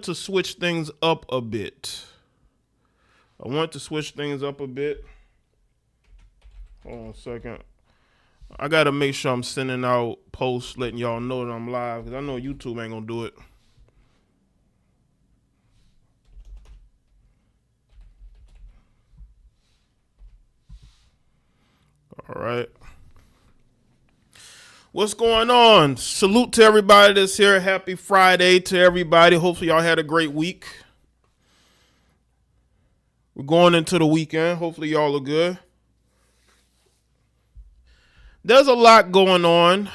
to switch things up a bit. Hold on a second. I got to make sure I'm sending out posts letting y'all know that I'm live because I know YouTube ain't going to do it. All right. What's going on? Salute to everybody that's here. Happy Friday to everybody. Hopefully y'all had a great week. We're going into the weekend. Hopefully y'all are good. There's a lot going on.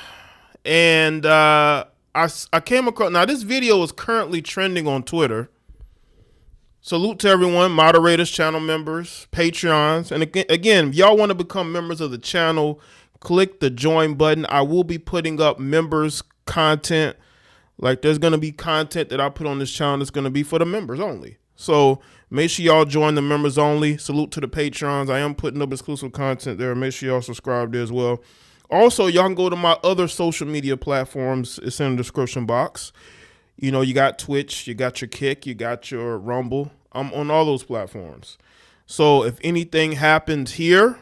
And I came across... Now, this video is currently trending on Twitter. Salute to everyone. Moderators, channel members, Patreons. And again, if y'all want to become members of the channel, click the join button. I will be putting up members content. Like there's going to be content that I put on this channel that's going to be for the members only. So make sure y'all join the members only. Salute to the Patreons. I am putting up exclusive content there. Make sure y'all subscribe there as well. Also, y'all can go to my other social media platforms. It's in the description box. You know, you got Twitch, you got your Kick, you got your Rumble. I'm on all those platforms. So if anything happens here,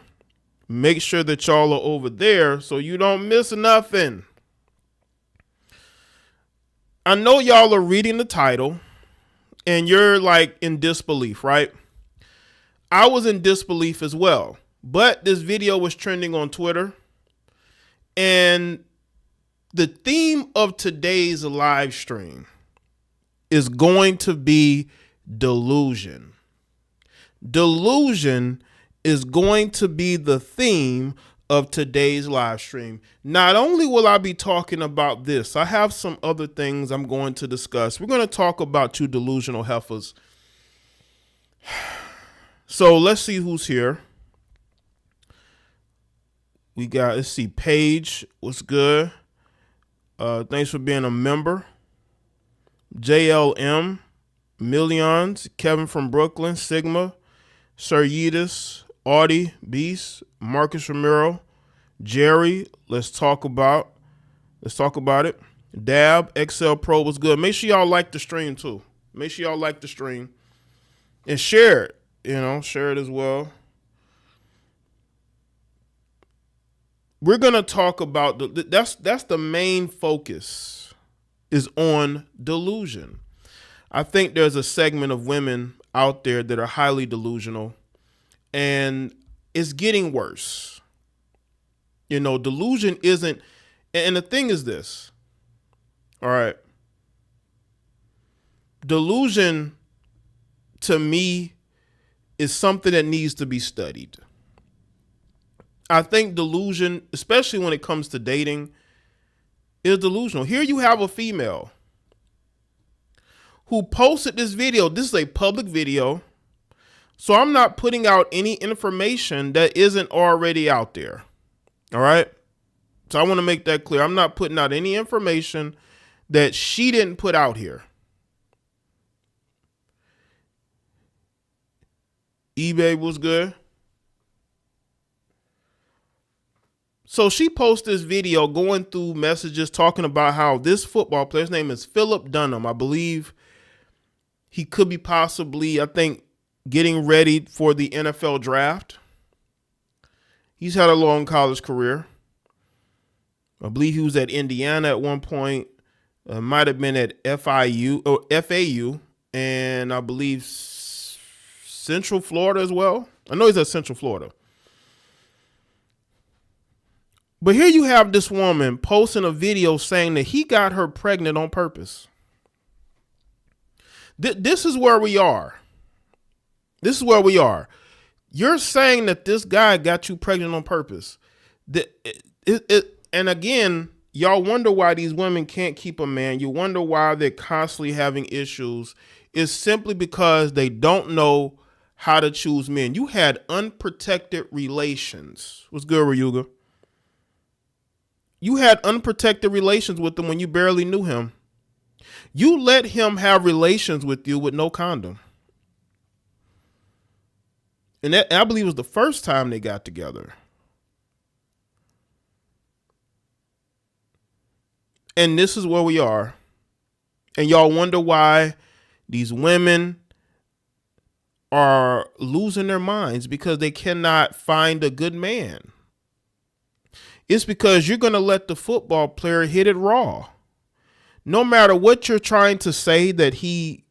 make sure that y'all are over there so you don't miss nothing. I know y'all are reading the title and you're like in disbelief, right? I was in disbelief as well, but this video was trending on Twitter and the theme of today's live stream is going to be delusion. Delusion is going to be the theme of today's live stream. Not only will I be talking about this, I have some other things I'm going to discuss. We're going to talk about two delusional heifers. So let's see who's here. We got, let's see, Paige, what's good? Thanks for being a member. JLM, Millions, Kevin from Brooklyn, Sigma, Sir Yedis, Audie, Beast, Marcus Romero, Jerry, let's talk about it. Dab, XL Pro was good. Make sure y'all like the stream too. Make sure y'all like the stream and share it, share it as well. We're going to talk about, that's the main focus is on delusion. I think there's a segment of women out there that are highly delusional and it's getting worse. Delusion isn't, and the thing is this, all right, delusion to me is something that needs to be studied. I think delusion, especially when it comes to dating, is delusional. Here you have a female who posted this video. This is a public video. So I'm not putting out any information that isn't already out there. All right. So I want to make that clear. I'm not putting out any information that she didn't put out here. eBay was good. So she posted this video going through messages talking about how this football player's name is Philip Dunham. I believe he could be possibly, I think, getting ready for the NFL draft. He's had a long college career. I believe he was at Indiana at one point. Might have been at FAU, and I believe Central Florida as well. I know he's at Central Florida. But here you have this woman posting a video saying that he got her pregnant on purpose. This is where we are. This is where we are. You're saying that this guy got you pregnant on purpose. And again, y'all wonder why these women can't keep a man. You wonder why they're constantly having issues. It's simply because they don't know how to choose men. You had unprotected relations. What's good, Ryuga? You had unprotected relations with him when you barely knew him. You let him have relations with you with no condom. And that, I believe, was the first time they got together. And this is where we are. And y'all wonder why These women are losing their minds because they cannot find a good man. It's because you're going to let the football player hit it raw. No matter what you're trying to say that he,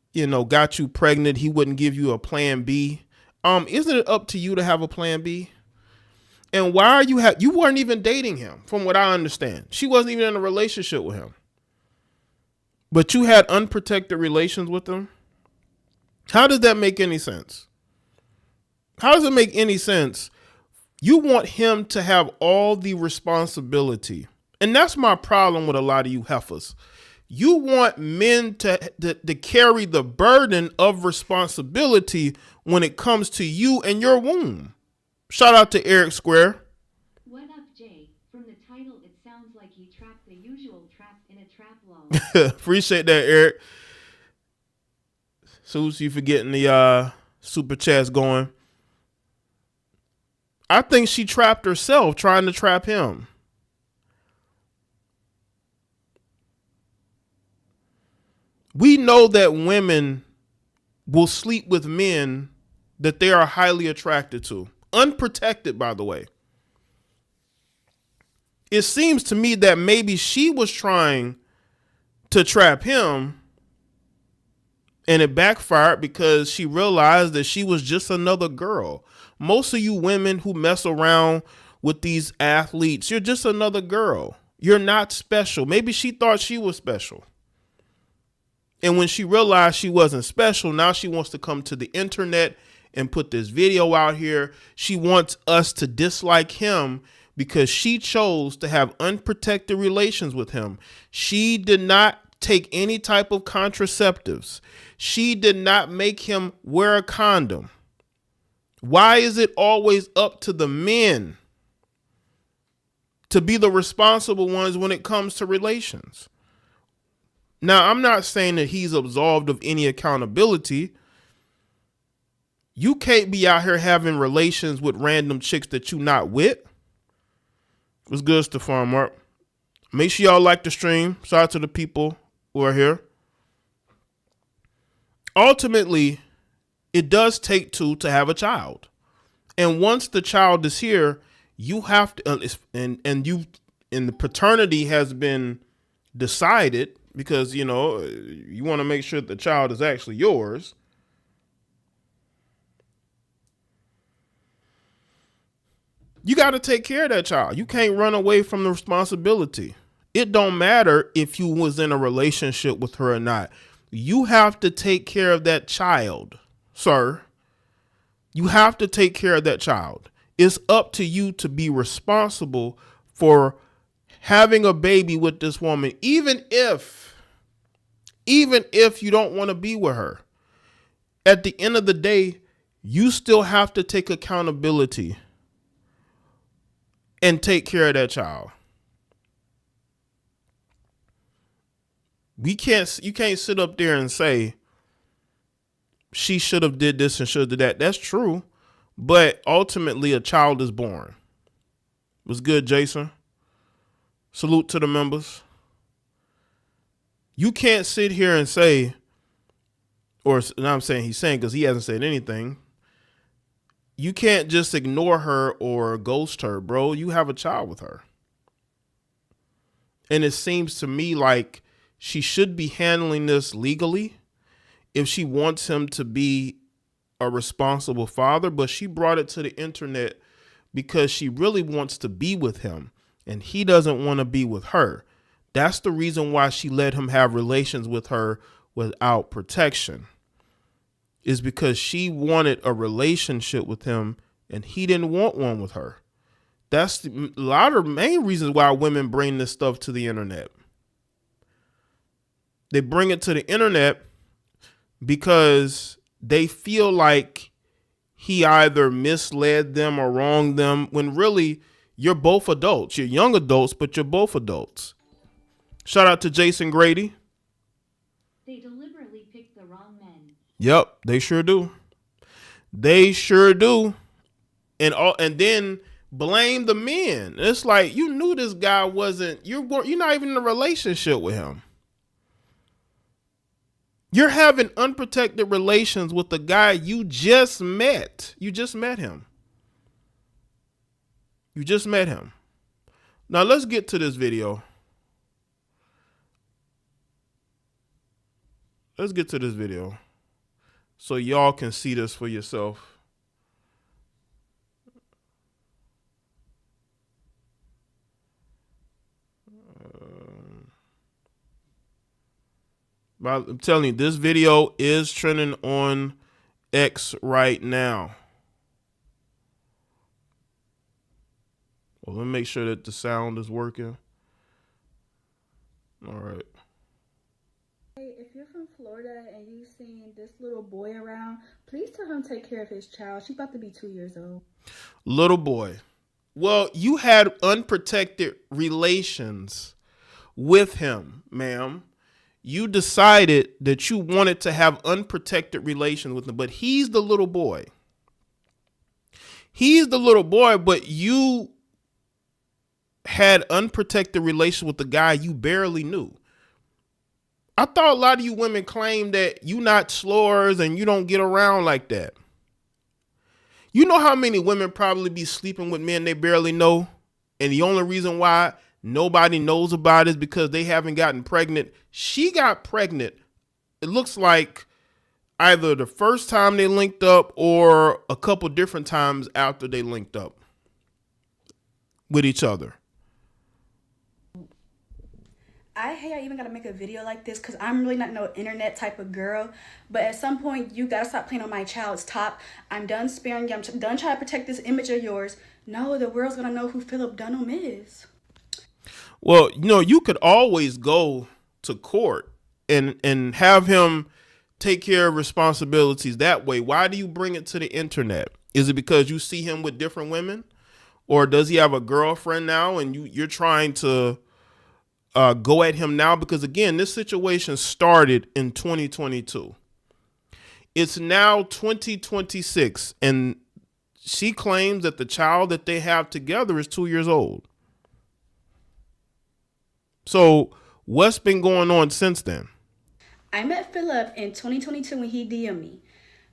got you pregnant, he wouldn't give you a plan B. Isn't it up to you to have a plan B? And why are you weren't even dating him, from what I understand. She wasn't even in a relationship with him. But you had unprotected relations with him? How does that make any sense? How does it make any sense? You want him to have all the responsibility. And that's my problem with a lot of you heifers. You want men to carry the burden of responsibility when it comes to you and your womb. Shout out to Eric Square. What up, Jay? From the title, it sounds like he trapped the usual trap in a trap law. Appreciate that, Eric. Susie for getting the super chats going. I think she trapped herself trying to trap him. We know that women will sleep with men that they are highly attracted to. Unprotected, by the way. It seems to me that maybe she was trying to trap him and it backfired because she realized that she was just another girl. Most of you women who mess around with these athletes, you're just another girl. You're not special. Maybe she thought she was special. And when she realized she wasn't special, now she wants to come to the internet and put this video out here. She wants us to dislike him because she chose to have unprotected relations with him. She did not take any type of contraceptives. She did not make him wear a condom. Why is it always up to the men to be the responsible ones when it comes to relations? Now, I'm not saying that he's absolved of any accountability. You can't be out here having relations with random chicks that you not with. What's good, Stephon Mark? Make sure y'all like the stream. Shout out to the people who are here. Ultimately, it does take two to have a child. And once the child is here, you have to, and the paternity has been decided because, you want to make sure the child is actually yours. You got to take care of that child. You can't run away from the responsibility. It don't matter if you was in a relationship with her or not. You have to take care of that child, sir. You have to take care of that child. It's up to you to be responsible for having a baby with this woman, even if you don't want to be with her. At the end of the day, you still have to take accountability and take care of that child. You can't sit up there and say she should have did this and should have did that. That's true. But ultimately a child is born. What's good, Jason? Salute to the members. You can't sit here and say, or now I'm saying he's saying because he hasn't said anything. You can't just ignore her or ghost her, bro. You have a child with her. And it seems to me like she should be handling this legally if she wants him to be a responsible father, but she brought it to the internet because she really wants to be with him and he doesn't want to be with her. That's the reason why she let him have relations with her without protection, is because she wanted a relationship with him and he didn't want one with her. That's a lot of main reasons why women bring this stuff to the internet. They bring it to the internet because they feel like he either misled them or wronged them, when really you're both adults. You're young adults, but you're both adults. Shout out to Jason Grady. They deliberately picked the wrong men. Yep, they sure do. They sure do. And then blame the men. It's like, you knew this guy wasn't, you're not even in a relationship with him. You're having unprotected relations with the guy you just met. You just met him. You just met him. Now let's get to this video. Let's get to this video so y'all can see this for yourself. I'm telling you, this video is trending on X right now. Well, let me make sure that the sound is working. All right. If you're from Florida and you've seen this little boy around, please tell him to take care of his child. She's about to be 2 years old. Little boy. Well, you had unprotected relations with him, ma'am. You decided that you wanted to have unprotected relations with him, but he's the little boy. He's the little boy, but you had unprotected relations with the guy you barely knew. I thought a lot of you women claim that you not slurs and you don't get around like that. You know how many women probably be sleeping with men they barely know, and the only reason why nobody knows about it is because they haven't gotten pregnant. She got pregnant, it looks like, either the first time they linked up or a couple different times after they linked up with each other. I hate I even gotta make a video like this because I'm really not no internet type of girl. But at some point, you gotta stop playing on my child's top. I'm done sparing you. I'm done trying to protect this image of yours. No, the world's gonna know who Philip Dunham is. Well, you know, you could always go to court and have him take care of responsibilities that way. Why do you bring it to the internet? Is it because you see him with different women? Or does he have a girlfriend now and you're trying to go at him now? Because again, this situation started in 2022. It's now 2026, and she claims that the child that they have together is 2 years old. So what's been going on since then? I met Philip in 2022 when he DM'd me.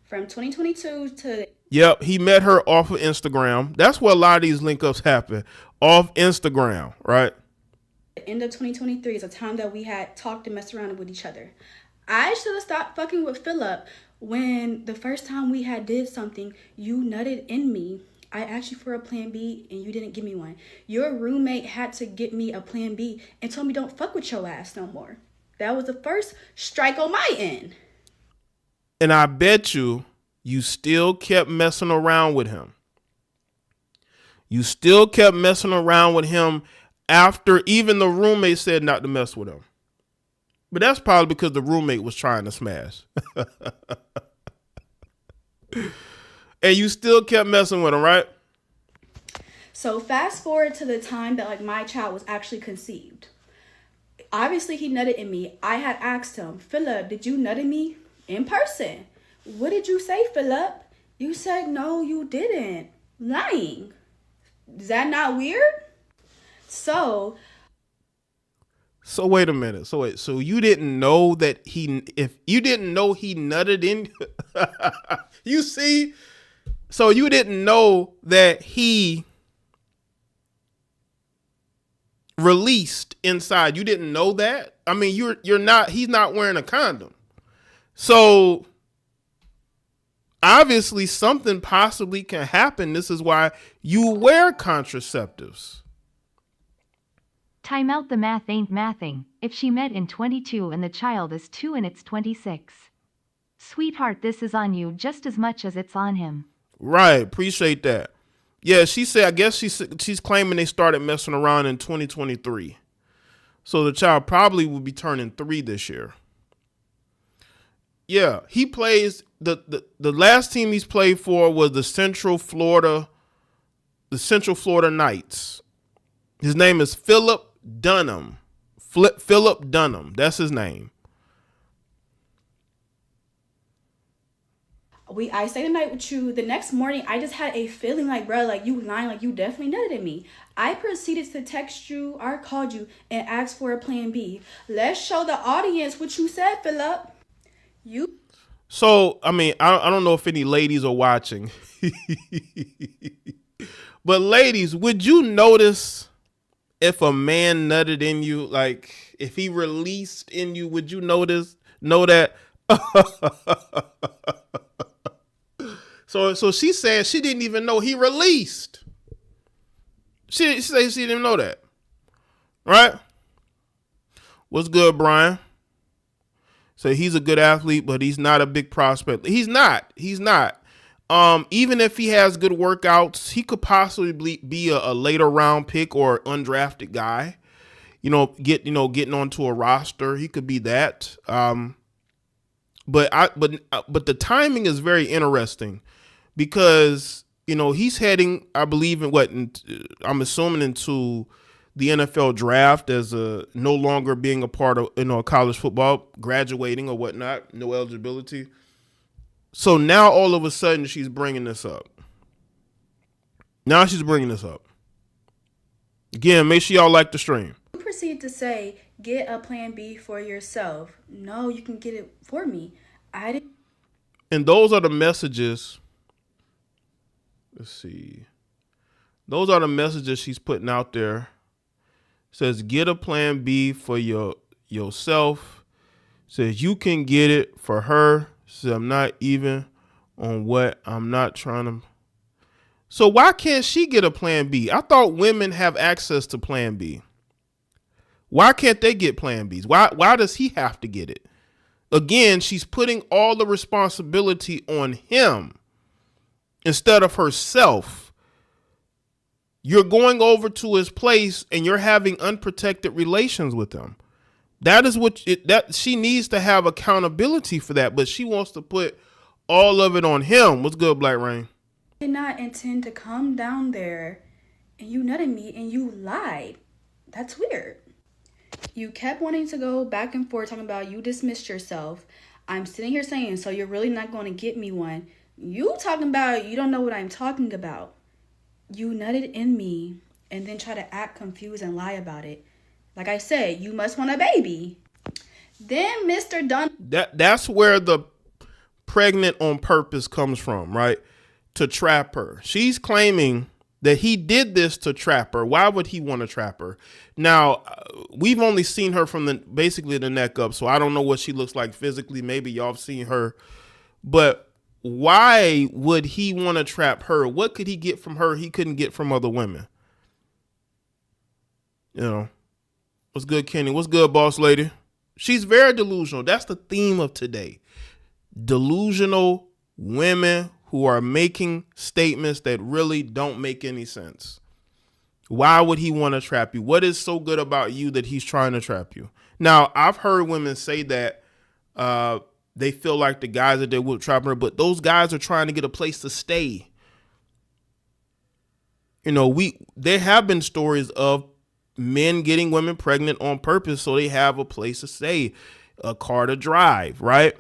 From 2022 to... Yep, he met her off of Instagram. That's where a lot of these link ups happen, off Instagram, right? The end of 2023 is a time that we had talked and messed around with each other. I should have stopped fucking with Philip when the first time we had did something, you nutted in me. I asked you for a plan B and you didn't give me one. Your roommate had to get me a plan B and told me don't fuck with your ass no more. That was the first strike on my end. And I bet you still kept messing around with him. You still kept messing around with him after even the roommate said not to mess with him. But that's probably because the roommate was trying to smash. And you still kept messing with him, right? So fast forward to the time that my child was actually conceived. Obviously, he nutted in me. I had asked him, Philip, did you nut in me in person? What did you say, Philip? You said, no, you didn't. Lying. Is that not weird? So wait a minute. So you didn't know that if you didn't know he nutted in, you see? So you didn't know that he released inside. You didn't know that? I mean, he's not wearing a condom. So obviously something possibly can happen. This is why you wear contraceptives. Time out, the math ain't mathing. If she met in 22 and the child is 2 and it's 26. Sweetheart, this is on you just as much as it's on him. Right. Appreciate that. Yeah, she said, I guess she's claiming they started messing around in 2023. So the child probably will be turning 3 this year. Yeah, he plays the last team he's played for was the Central Florida Knights. His name is Philip Dunham. Philip Dunham. That's his name. I stayed the night with you. The next morning, I just had a feeling bro, you lying, you definitely nutted at me. I proceeded to text you or called you and asked for a plan B. Let's show the audience what you said, Philip. You So, I mean, I don't know if any ladies are watching. But ladies, would you notice if a man nutted in you, like if he released in you, would you know that? So she said she didn't even know he released. She said she didn't know that. Right? What's good, Brian? So he's a good athlete, but he's not a big prospect. He's not. Even if he has good workouts, he could possibly be a later round pick or undrafted guy. Getting onto a roster, he could be that. But the timing is very interesting because he's heading, I believe, I'm assuming into the NFL draft as no longer being a part of college football, graduating or whatnot, no eligibility. So now all of a sudden she's bringing this up. Again, make sure y'all like the stream. proceed to say, get a plan B for yourself. No, you can get it for me. I didn't. And those are the messages. Let's see. Those are the messages she's putting out there. Says get a plan B for yourself. Says you can get it for her. Says I'm not even on what I'm not trying to. So why can't she get a plan B? I thought women have access to plan B. Why can't they get plan Bs? Why does he have to get it? Again, she's putting all the responsibility on him instead of herself. You're going over to his place and you're having unprotected relations with him. That is that she needs to have accountability for that, but she wants to put all of it on him. What's good, Black Rain? Did not intend to come down there and you nutted me and you lied. That's weird. You kept wanting to go back and forth talking about you dismissed yourself. I'm sitting here saying, so you're really not going to get me one. You talking about you don't know what I'm talking about. You nutted in me and then try to act confused and lie about it. Like I said, you must want a baby. Then Mr. Dunn. That's where the pregnant on purpose comes from, right? To trap her. She's claiming that he did this to trap her. Why would he want to trap her? Now, we've only seen her from basically the neck up, so I don't know what she looks like physically. Maybe y'all have seen her. But why would he want to trap her? What could he get from her he couldn't get from other women? What's good, Kenny? What's good, boss lady? She's very delusional. That's the theme of today. Delusional women who are making statements that really don't make any sense. Why would he want to trap you? What is so good about you that he's trying to trap you? Now, I've heard women say that they feel like the guys that they would trap her, but those guys are trying to get a place to stay. There have been stories of men getting women pregnant on purpose so they have a place to stay, a car to drive, right?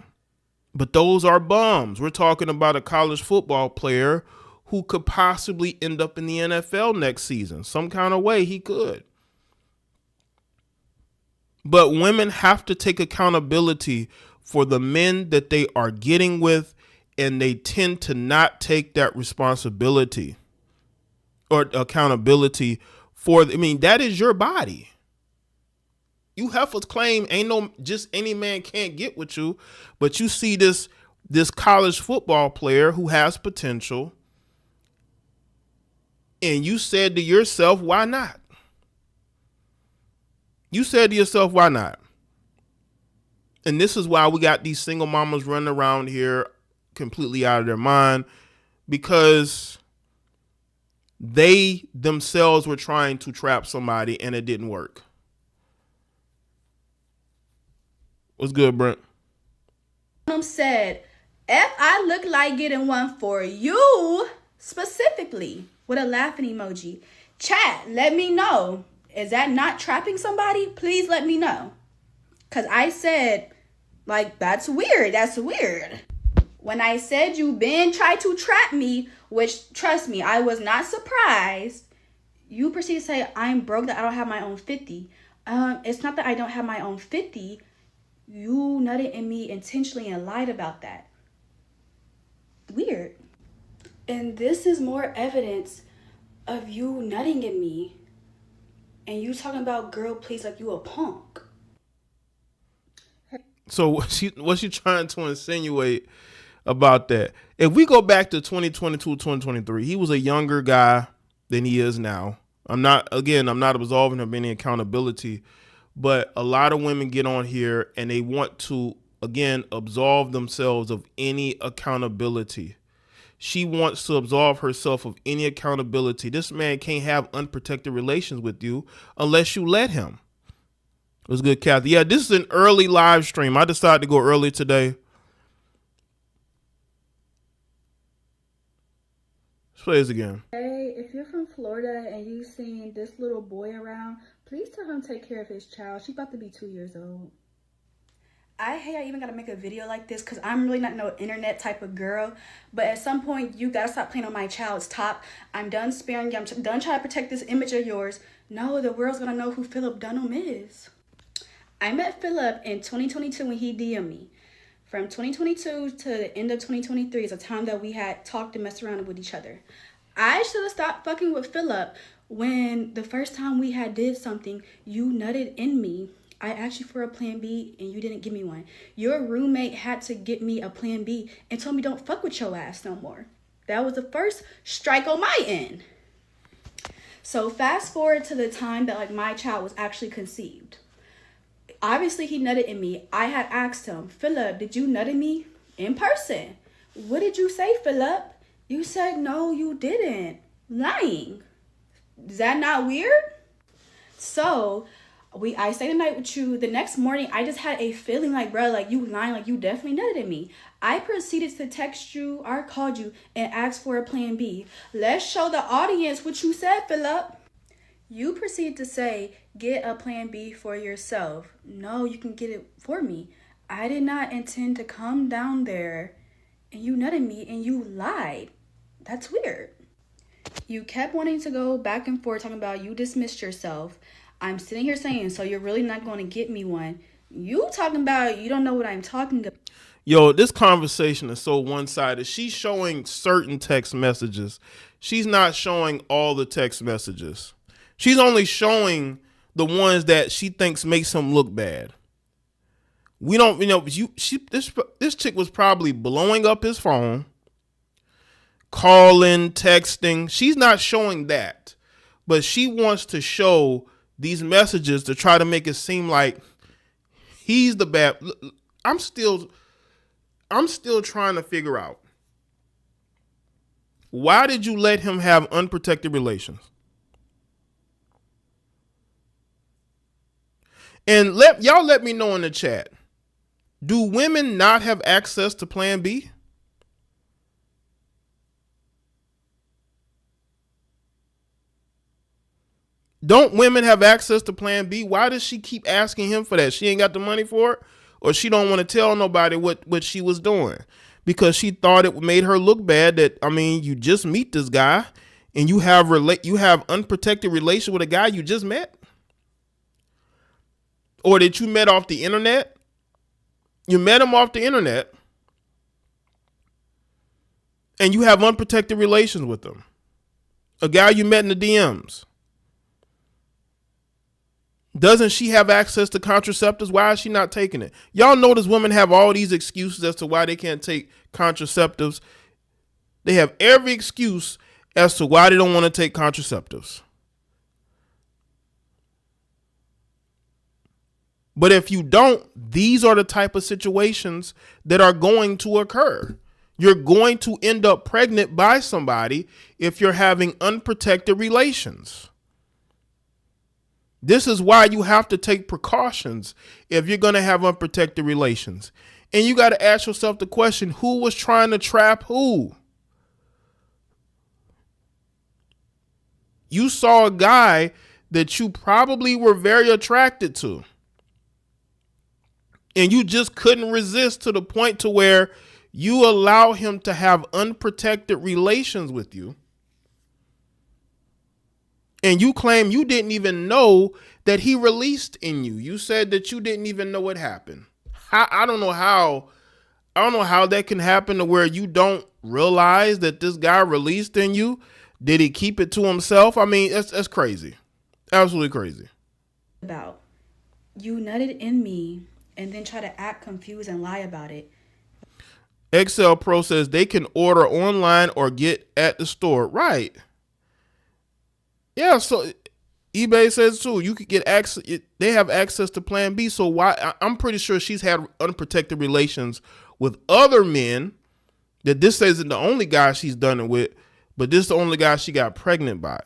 But those are bums. We're talking about a college football player who could possibly end up in the NFL next season. Some kind of way he could. But women have to take accountability for the men that they are getting with, and they tend to not take that responsibility or accountability for, that is your body. You heifers claim ain't no just any man can't get with you, but you see this college football player who has potential, and you said to yourself, why not? You said to yourself, why not? And this is why we got these single mamas running around here completely out of their mind, because they themselves were trying to trap somebody and it didn't work. What's good, Brent? Said, if I look like getting one for you, specifically, with a laughing emoji, chat, let me know. Is that not trapping somebody? Please let me know. Because I said, that's weird. That's weird. When I said you been tried to trap me, which, trust me, I was not surprised, you proceed to say, I'm broke, that I don't have my own 50. It's not that I don't have my own 50. You nutted in me intentionally and lied about that. Weird. And this is more evidence of you nutting in me and you talking about girl please like you a punk. So what's she trying to insinuate about that? If we go back to 2022, 2023, he was a younger guy than he is now. I'm not absolving him of any accountability, but a lot of women get on here and they want to, again, absolve themselves of any accountability. She wants to absolve herself of any accountability. This man can't have unprotected relations with you unless you let him. It was good, Kathy. Yeah, this is an early live stream. I decided to go early today. Let's play this again. Hey, if you're from Florida and you seen this little boy around, please tell him to take care of his child. She's about to be 2 years old. I hate I even gotta make a video like this because I'm really not no internet type of girl. But at some point, you gotta stop playing on my child's top. I'm done sparing you. I'm done trying to protect this image of yours. No, the world's gonna know who Philip Dunham is. I met Philip in 2022 when he DM'd me. From 2022 to the end of 2023 is a time that we had talked and messed around with each other. I should have stopped fucking with Philip when the first time we had did something, you nutted in me. I asked you for a plan B and you didn't give me one. Your roommate had to get me a plan B and told me don't fuck with your ass no more. That was the first strike on my end. So fast forward to the time that like my child was actually conceived. Obviously he nutted in me. I had asked him, Philip, did you nut in me in person? What did you say, Philip? You said, no, you didn't. Lying. Is that not weird? So I stayed the night with you. The next morning, I just had a feeling like, bro, like you lying, like you definitely nutted in me. I proceeded to text you or called you and asked for a plan B. Let's show the audience what you said, Philip. You proceed to say, get a plan B for yourself. No, you can get it for me. I did not intend to come down there and you nutted me and you lied. That's weird. You kept wanting to go back and forth talking about you dismissed yourself. I'm sitting here saying, so you're really not going to get me one. You talking about you don't know what I'm talking about. Yo, this conversation is so one-sided. She's showing certain text messages. She's not showing all the text messages. She's only showing the ones that she thinks makes him look bad. We don't, this chick was probably blowing up his phone, calling, texting. She's not showing that, but she wants to show these messages to try to make it seem like he's the bad. I'm still trying to figure out, why did you let him have unprotected relations? And let me know in the chat. Do women not have access to Plan B? Don't women have access to Plan B? Why does she keep asking him for that? She ain't got the money for it? Or she don't want to tell nobody what she was doing? Because she thought it made her look bad that, you just meet this guy and you have unprotected relation with a guy you just met? Or that you met off the internet? You met him off the internet and you have unprotected relations with him. A guy you met in the DMs. Doesn't she have access to contraceptives? Why is she not taking it? Y'all notice women have all these excuses as to why they can't take contraceptives. They have every excuse as to why they don't want to take contraceptives. But if you don't, these are the type of situations that are going to occur. You're going to end up pregnant by somebody if you're having unprotected relations. This is why you have to take precautions if you're going to have unprotected relations. And you got to ask yourself the question, who was trying to trap who? You saw a guy that you probably were very attracted to. And you just couldn't resist to the point to where you allow him to have unprotected relations with you. And you claim you didn't even know that he released in you. You said that you didn't even know what happened. I don't know how. I don't know how that can happen to where you don't realize that this guy released in you. Did he keep it to himself? I mean, that's crazy. Absolutely crazy. About you nutted in me and then try to act confused and lie about it. Excel Pro says they can order online or get at the store. Right. Yeah, so eBay says too, you could get access. They have access to Plan B. So why? I'm pretty sure she's had unprotected relations with other men. That this isn't the only guy she's done it with, but this is the only guy she got pregnant by.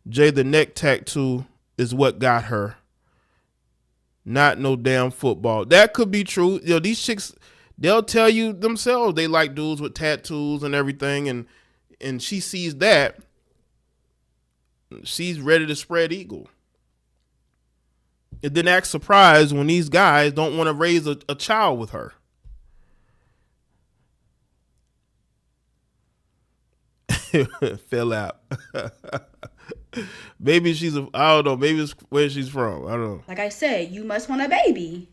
Jay, the neck tattoo is what got her. Not no damn football. That could be true. You know, these chicks, they'll tell you themselves they like dudes with tattoos and everything, and she sees that. She's ready to spread eagle. And then act surprised when these guys don't want to raise a child with her. Fell out. Maybe she's I don't know. Maybe it's where she's from. I don't know. Like I said, you must want a baby.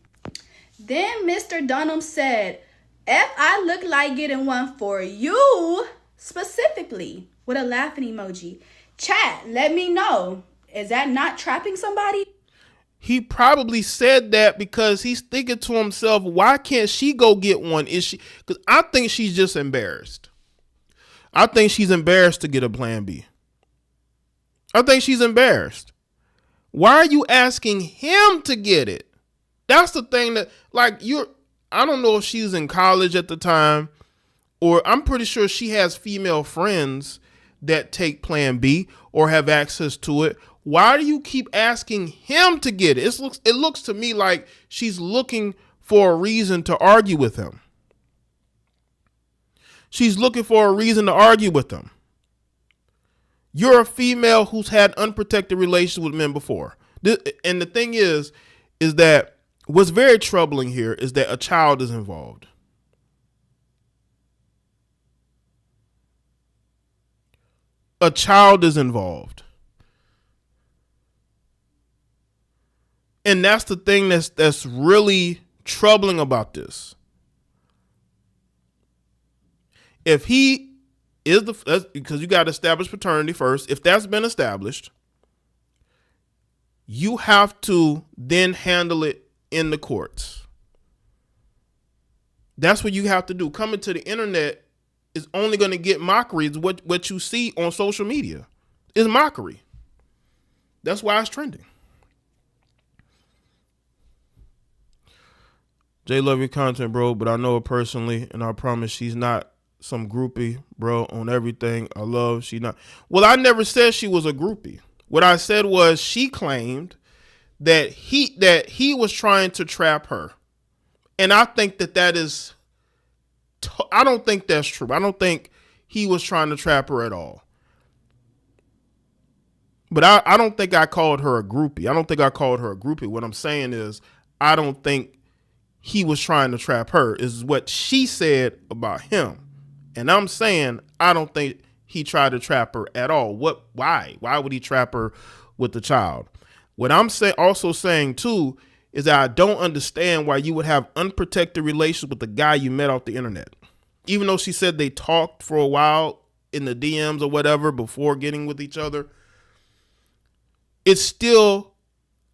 Then Mr. Dunham said, if I look like getting one for you, specifically, with a laughing emoji. Chat, let me know. Is that not trapping somebody? He probably said that because he's thinking to himself, why can't she go get one? Is she? Because I think she's just embarrassed. I think she's embarrassed to get a Plan B. I think she's embarrassed. Why are you asking him to get it? That's the thing that, like, I don't know if she's in college at the time, or I'm pretty sure she has female friends that take Plan B or have access to it. Why do you keep asking him to get it? It looks to me like she's looking for a reason to argue with him. She's looking for a reason to argue with him. You're a female who's had unprotected relations with men before. And the thing is that what's very troubling here is that a child is involved. A child is involved. And that's the thing that's really troubling about this. If he is because you got to establish paternity first. If that's been established, you have to then handle it in the courts. That's what you have to do. Coming to the internet is only going to get mockery. Is what you see on social media is mockery. That's why it's trending. Jay, love your content, bro, but I know her personally, and I promise she's not some groupie, bro, on everything I love. She not. Well, I never said she was a groupie. What I said was she claimed that he was trying to trap her, and I think that is. I don't think that's true. I don't think he was trying to trap her at all. But I don't think I called her a groupie. I don't think I called her a groupie. What I'm saying is I don't think he was trying to trap her, is what she said about him. And I'm saying I don't think he tried to trap her at all. Why? Why would he trap her with the child? What I'm also saying too is that I don't understand why you would have unprotected relations with the guy you met off the internet. Even though she said they talked for a while in the DMs or whatever before getting with each other, it's still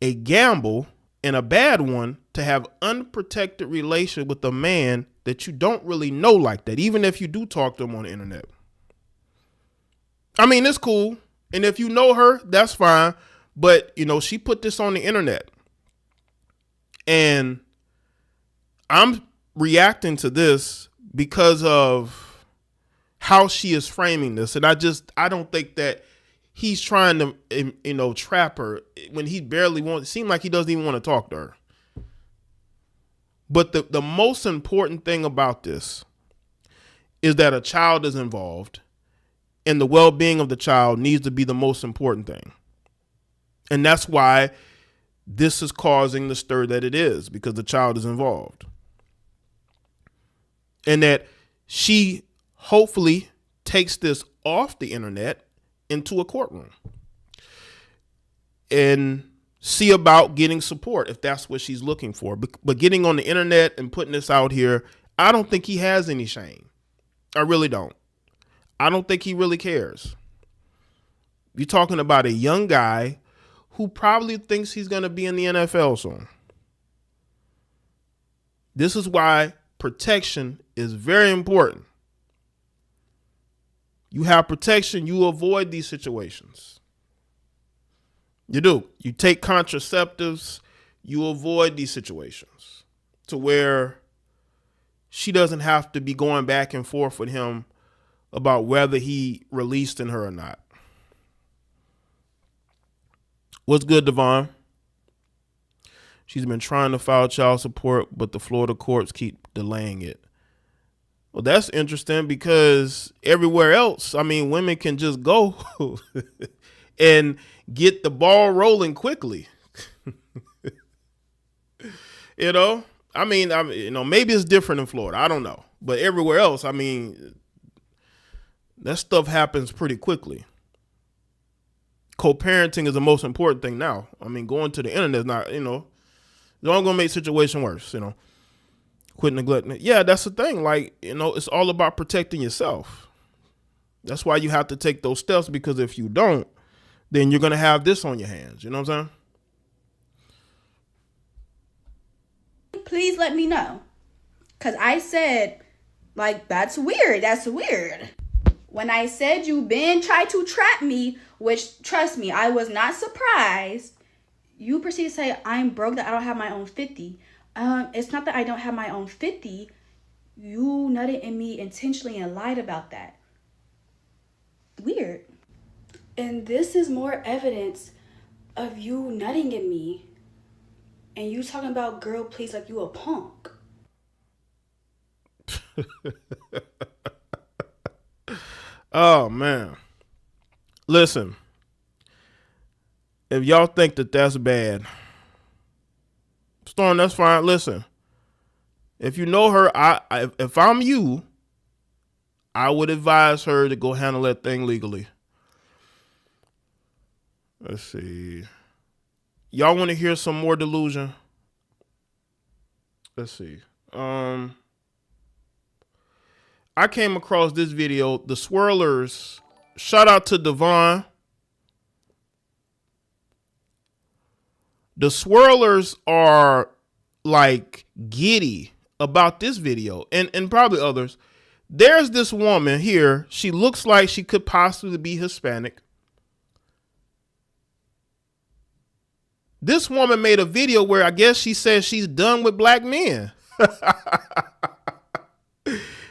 a gamble and a bad one to have unprotected relation with a man that you don't really know like that, even if you do talk to him on the internet. I mean, it's cool. And if you know her, that's fine. But, she put this on the internet. And I'm reacting to this because of how she is framing this. And I don't think that he's trying to, trap her when he barely wants. It seems like he doesn't even want to talk to her. But the most important thing about this is that a child is involved, and the well-being of the child needs to be the most important thing. And that's why this is causing the stir that it is, because the child is involved. And that she hopefully takes this off the internet into a courtroom and see about getting support if that's what she's looking for. But getting on the internet and putting this out here, I don't think he has any shame. I really don't. I don't think he really cares. You're talking about a young guy who probably thinks he's going to be in the NFL soon. This is why protection is very important. You have protection, you avoid these situations. You do. You take contraceptives, you avoid these situations to where she doesn't have to be going back and forth with him about whether he released in her or not. What's good, Devon? She's been trying to file child support, but the Florida courts keep delaying it. Well, that's interesting because everywhere else, I mean, women can just go and get the ball rolling quickly. You know, I mean, maybe it's different in Florida. I don't know. But everywhere else, I mean, that stuff happens pretty quickly. Co-parenting is the most important thing now. I mean, going to the internet is not, it's only going to make the situation worse, Quit neglecting it. Yeah, that's the thing. Like, it's all about protecting yourself. That's why you have to take those steps, because if you don't, then you're going to have this on your hands. You know what I'm saying? Please let me know. Because I said, like, that's weird. That's weird. When I said you been tried to trap me, which, trust me, I was not surprised, you proceed to say, I'm broke, that I don't have my own 50. It's not that I don't have my own 50. You nutted in me intentionally and lied about that. Weird. And this is more evidence of you nutting in me. And you talking about, girl, please, like you a punk. Oh, man. Listen. If y'all think that that's bad, Storm, that's fine. Listen. If you know her, if I'm you, I would advise her to go handle that thing legally. Let's see. Y'all want to hear some more Delusion? Let's see. I came across this video. The Swirlers. Shout out to Devon. The Swirlers are like giddy about this video and probably others. There's this woman here. She looks like she could possibly be Hispanic. This woman made a video where I guess she says she's done with black men.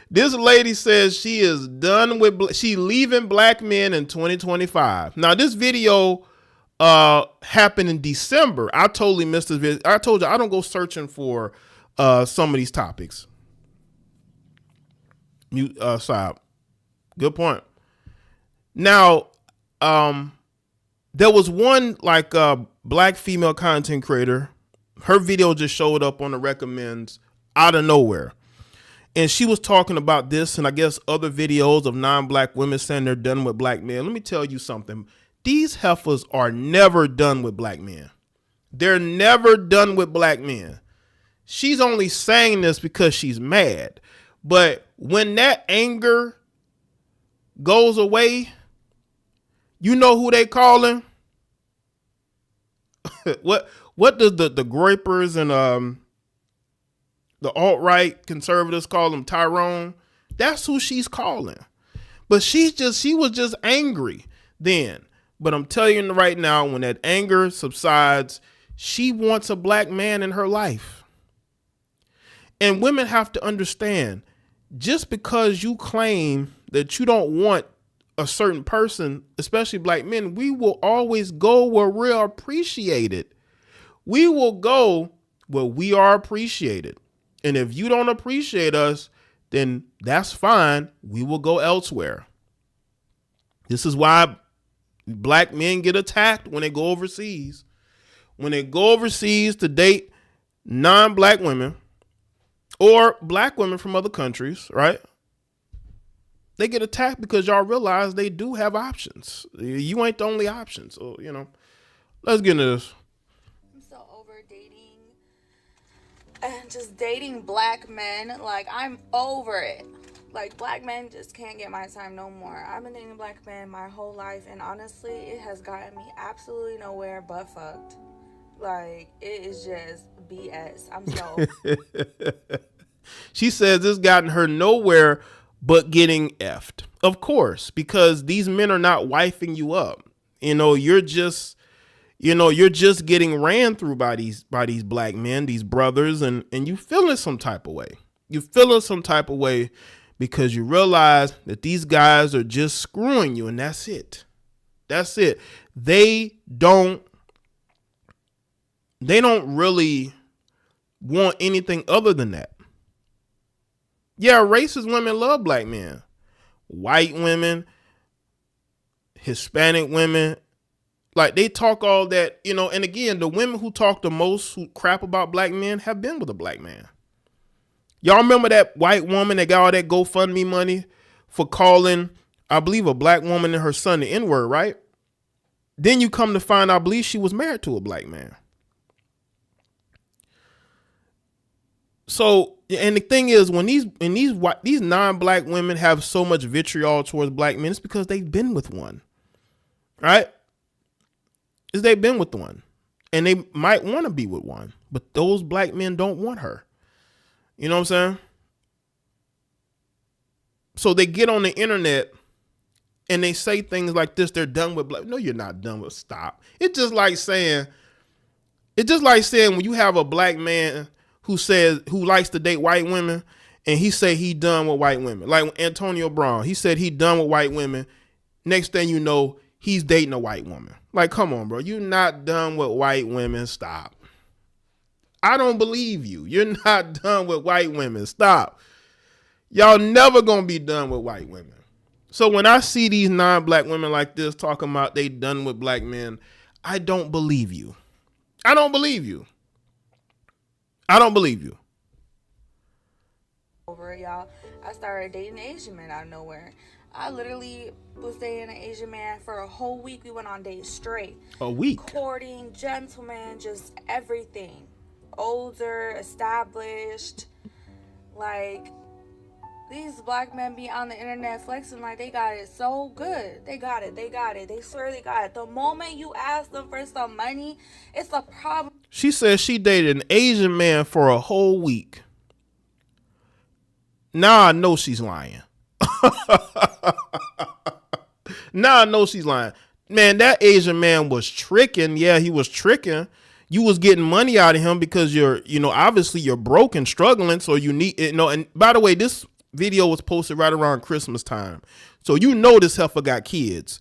This lady says she is done with, she leaving black men in 2025. Now this video happened in December. I totally missed this video. I told you I don't go searching for some of these topics. Stop. Good point. Now, there was one like black female content creator. Her video just showed up on the recommends out of nowhere. And she was talking about this and I guess other videos of non-black women saying they're done with black men. Let me tell you something. These heifers are never done with black men. They're never done with black men. She's only saying this because she's mad. But when that anger goes away, you know who they calling? What does the grapers and the alt-right conservatives call them? Tyrone. That's who she's calling. But she was just angry then. But I'm telling you right now, when that anger subsides, she wants a black man in her life. And women have to understand, just because you claim that you don't want a certain person, especially black men, we will always go where we're appreciated. We will go where we are appreciated. And if you don't appreciate us, then that's fine. We will go elsewhere. This is why black men get attacked when they go overseas. When they go overseas to date non-black women or black women from other countries, right? They get attacked because y'all realize they do have options. You ain't the only option. So, let's get into this. and just dating black men. Like, I'm over it. Like, black men just can't get my time no more. I've been dating black men my whole life, and honestly, it has gotten me absolutely nowhere but fucked. Like, it is just BS. I'm so. She says it's gotten her nowhere but getting effed. Of course, because these men are not wifing you up. You're just getting ran through by these black men, these brothers, and you feeling some type of way. You feeling some type of way because you realize that these guys are just screwing you, and that's it. That's it. They don't really want anything other than that. Yeah, racist women love black men. White women, Hispanic women, like they talk all that, and again, the women who talk the most who crap about black men have been with a black man. Y'all remember that white woman that got all that GoFundMe money for calling, I believe, a black woman and her son the N-word, right? Then you come to find, I believe she was married to a black man. So, and the thing is, when these non-black women have so much vitriol towards black men, it's because they've been with one, right? Is they've been with one, and they might want to be with one, but those black men don't want her. You know what I'm saying? So they get on the internet and they say things like this. They're done with black. No, you're not done with. Stop. It's just like saying when you have a black man who likes to date white women, and he say he done with white women. Like Antonio Brown, he said he done with white women. Next thing you know, he's dating a white woman. Like, come on, bro. You're not done with white women. Stop. I don't believe you. You're not done with white women. Stop. Y'all never gonna be done with white women. So when I see these non-black women like this talking about they done with black men, I don't believe you. I don't believe you. I don't believe you. Over it, y'all. I started dating an Asian man out of nowhere. I literally was dating an Asian man for a whole week. We went on dates straight. A week? Courting, gentleman, just everything. Older, established. Like, these black men be on the internet flexing like they got it so good. They got it. They swear they got it. The moment you ask them for some money, it's a problem. She says she dated an Asian man for a whole week. Now I know she's lying. Now I know she's lying. Man, that Asian man was tricking. Yeah, he was tricking. You was getting money out of him because obviously you're broke and struggling. So you need, and by the way, this video was posted right around Christmas time. So this heifer got kids.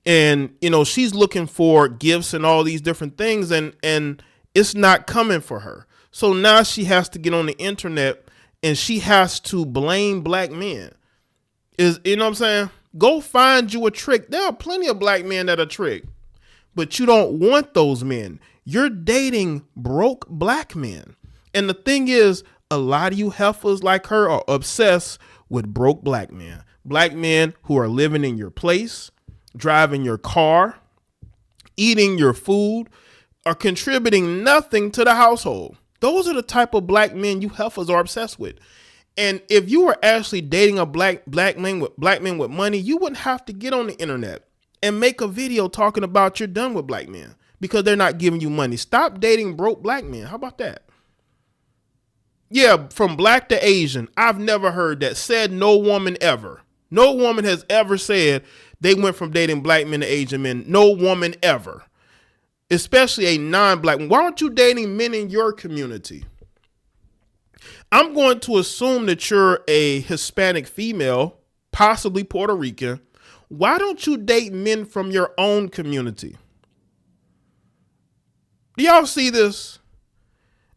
And, she's looking for gifts and all these different things. And it's not coming for her. So now she has to get on the internet and she has to blame black men. You know what I'm saying? Go find you a trick. There are plenty of black men that are tricked, but you don't want those men. You're dating broke black men. And the thing is, a lot of you heifers like her are obsessed with broke black men. Black men who are living in your place, driving your car, eating your food, are contributing nothing to the household. Those are the type of black men you heifers are obsessed with. And if you were actually dating a black man with money, you wouldn't have to get on the internet and make a video talking about you're done with black men because they're not giving you money. Stop dating broke black men. How about that? Yeah, from black to Asian. I've never heard that said. No woman ever. No woman has ever said they went from dating black men to Asian men. No woman ever. Especially a non-black one. Why aren't you dating men in your community? I'm going to assume that you're a Hispanic female, possibly Puerto Rican. Why don't you date men from your own community? Do y'all see this?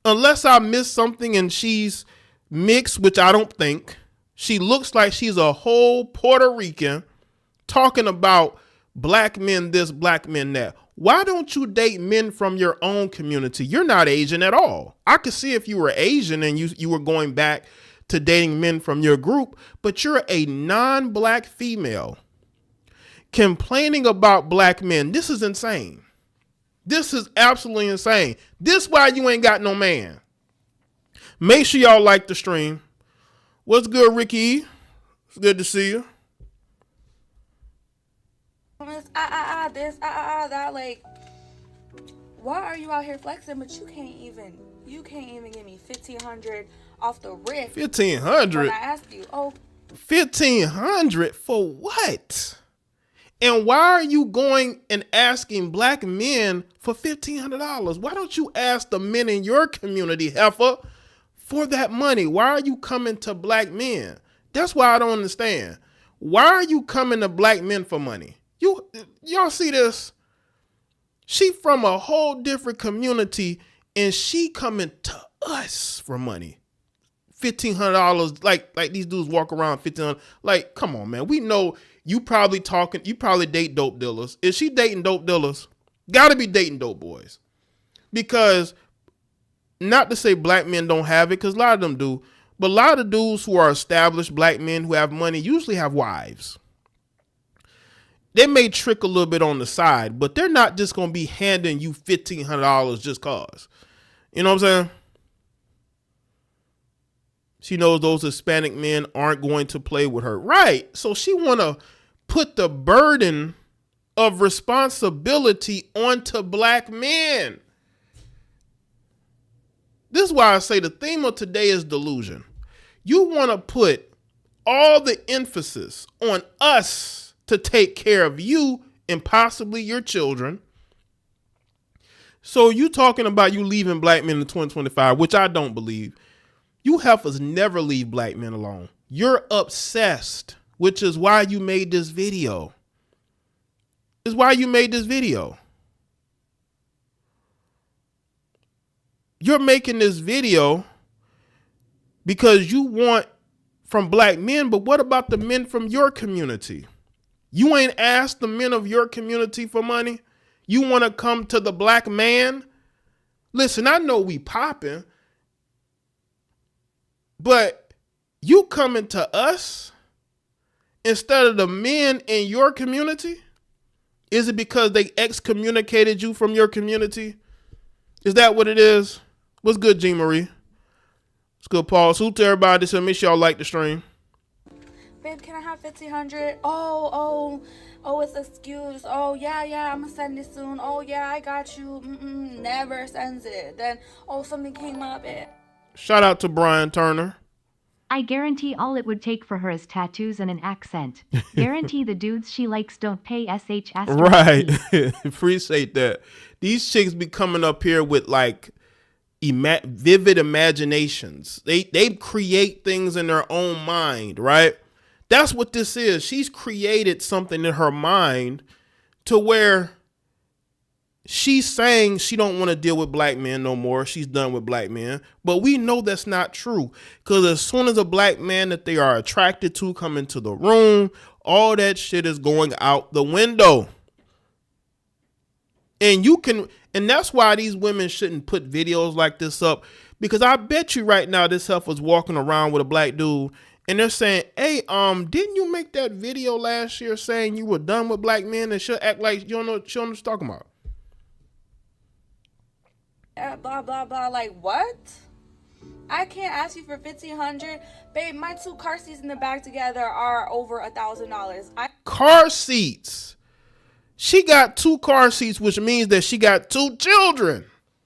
Unless I missed something and she's mixed, which I don't think. She looks like she's a whole Puerto Rican talking about black men this, black men that. Why don't you date men from your own community? You're not Asian at all. I could see if you were Asian and you were going back to dating men from your group, but you're a non-black female complaining about black men. This is insane. This is absolutely insane. This is why you ain't got no man. Make sure y'all like the stream. What's good, Ricky? It's good to see you. That, like, why are you out here flexing, but you can't even give me $1,500 off the rip. 1,500? When I ask you, 1,500 for what? And why are you going and asking black men for $1,500? Why don't you ask the men in your community, heifer, for that money? Why are you coming to black men? That's why I don't understand. Why are you coming to black men for money? Y'all see this? She from a whole different community and she coming to us for money. $1,500, like these dudes walk around $1,500. Like, come on, man. We know you probably date dope dealers. Is she dating dope dealers? Gotta be dating dope boys. Because, not to say black men don't have it, because a lot of them do, but a lot of dudes who are established black men who have money usually have wives. They may trick a little bit on the side, but they're not just going to be handing you $1,500 just cause. You know what I'm saying? She knows those Hispanic men aren't going to play with her. Right. So she want to put the burden of responsibility onto black men. This is why I say the theme of today is delusion. You want to put all the emphasis on us to take care of you and possibly your children. So you talking about you leaving black men in 2025, which I don't believe. You heifers never leave black men alone. You're obsessed, which is why you made this video. Is why you made this video. You're making this video because you want from black men, but what about the men from your community? You ain't asked the men of your community for money. You want to come to the black man? Listen, I know we popping, but you coming to us instead of the men in your community? Is it because they excommunicated you from your community? Is that what it is? What's good, Jean Marie? It's good, Paul. Salute to everybody. So make sure y'all like the stream. babe, can I have $1,500? Oh, it's excuse. Oh, yeah, I'm gonna send it soon. Oh, yeah, I got you. Never sends it. Then, something came up. Shout out to Brian Turner. I guarantee all it would take for her is tattoos and an accent. Guarantee the dudes she likes don't pay SH asterisk. Right. Appreciate that. These chicks be coming up here with like vivid imaginations. They create things in their own mind, right? That's what this is. She's created something in her mind to where she's saying she don't want to deal with black men no more. She's done with black men. But we know that's not true. Because as soon as a black man that they are attracted to come into the room, all that shit is going out the window. And that's why these women shouldn't put videos like this up. Because I bet you right now this heifer was walking around with a black dude and they're saying, hey, didn't you make that video last year saying you were done with black men? And she'll act like you don't know what she's talking about. Blah, blah, blah. Like, what? I can't ask you for $1,500. Babe, my 2 car seats in the back together are over $1,000. Car seats. She got 2 car seats, which means that she got 2 children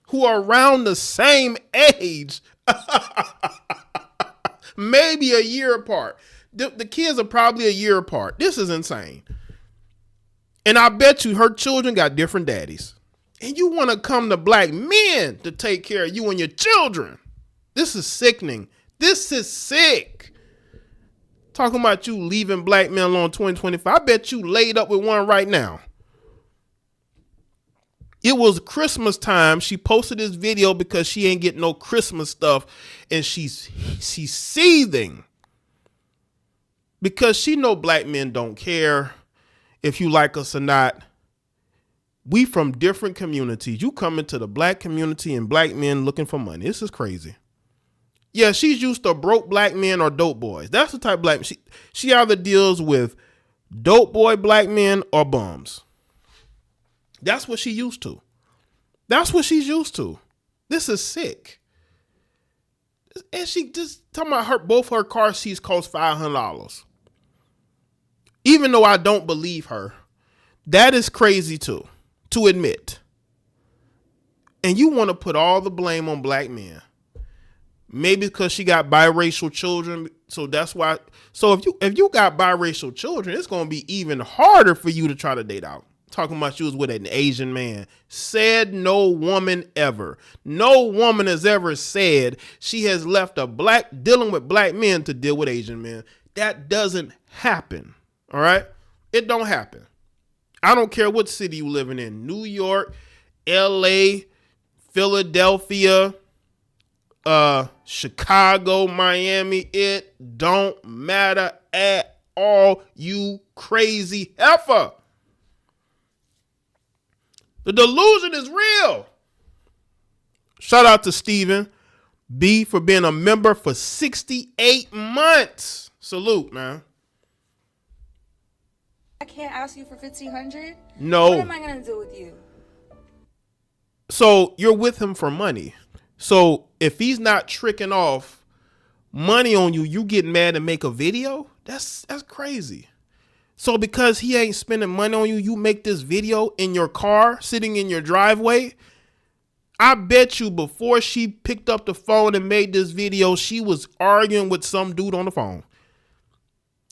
who are around the same age. Maybe a year apart. The kids are probably a year apart. This is insane. And I bet you her children got different daddies. And you want to come to black men to take care of you and your children. This is sickening. This is sick. Talking about you leaving black men alone 2025. I bet you laid up with one right now. It was Christmas time. She posted this video because she ain't getting no Christmas stuff. And she's seething. Because she know black men don't care if you like us or not. We from different communities. You come into the black community and black men looking for money. This is crazy. Yeah, she's used to broke black men or dope boys. That's the type of black she either deals with dope boy black men or bums. That's what she used to. That's what she's used to. This is sick. And she just talking about both her car seats cost $500. Even though I don't believe her, that is crazy too, to admit. And you want to put all the blame on black men. Maybe because she got biracial children, so that's why. So if you got biracial children, it's gonna be even harder for you to try to date out. Talking about you was with an Asian man. Said no woman ever. No woman has ever said she has left dealing with black men to deal with Asian men. That doesn't happen. All right? It don't happen. I don't care what city you living in. New York, LA, Philadelphia, Chicago, Miami. It don't matter at all, you crazy heifer. The delusion is real. Shout out to Steven B for being a member for 68 months. Salute, man. I can't ask you for $1,500. No. What am I gonna do with you? So you're with him for money. So if he's not tricking off money on you, you get mad and make a video? That's crazy. So because he ain't spending money on you, you make this video in your car, sitting in your driveway. I bet you before she picked up the phone and made this video, she was arguing with some dude on the phone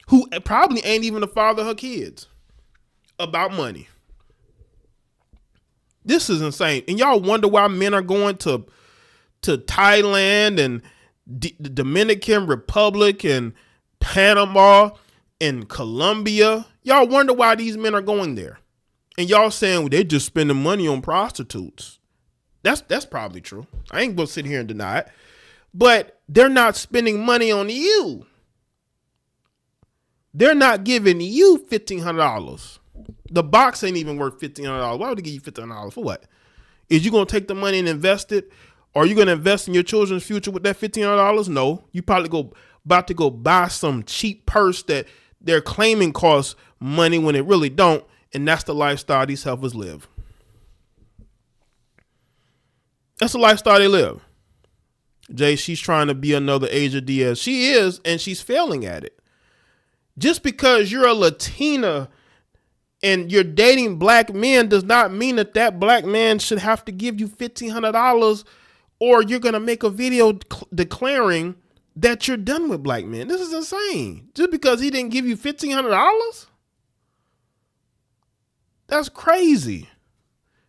who probably ain't even the father of her kids about money. This is insane. And y'all wonder why men are going to Thailand and the Dominican Republic and Panama and Colombia. Y'all wonder why these men are going there. And y'all saying they're just spending money on prostitutes. That's probably true. I ain't gonna sit here and deny it. But they're not spending money on you. They're not giving you $1,500. The box ain't even worth $1,500. Why would they give you $1,500 for what? Is you gonna take the money and invest it? Or are you gonna invest in your children's future with that $1,500? No. You probably about to go buy some cheap purse that they're claiming costs money when it really don't, and that's the lifestyle these heifers live. That's the lifestyle they live. Jay, she's trying to be another Asia Diaz. She is, and she's failing at it. Just because you're a Latina and you're dating black men does not mean that black man should have to give you $1,500, or you're going to make a video declaring that you're done with black men. This is insane. Just because he didn't give you $1,500? That's crazy.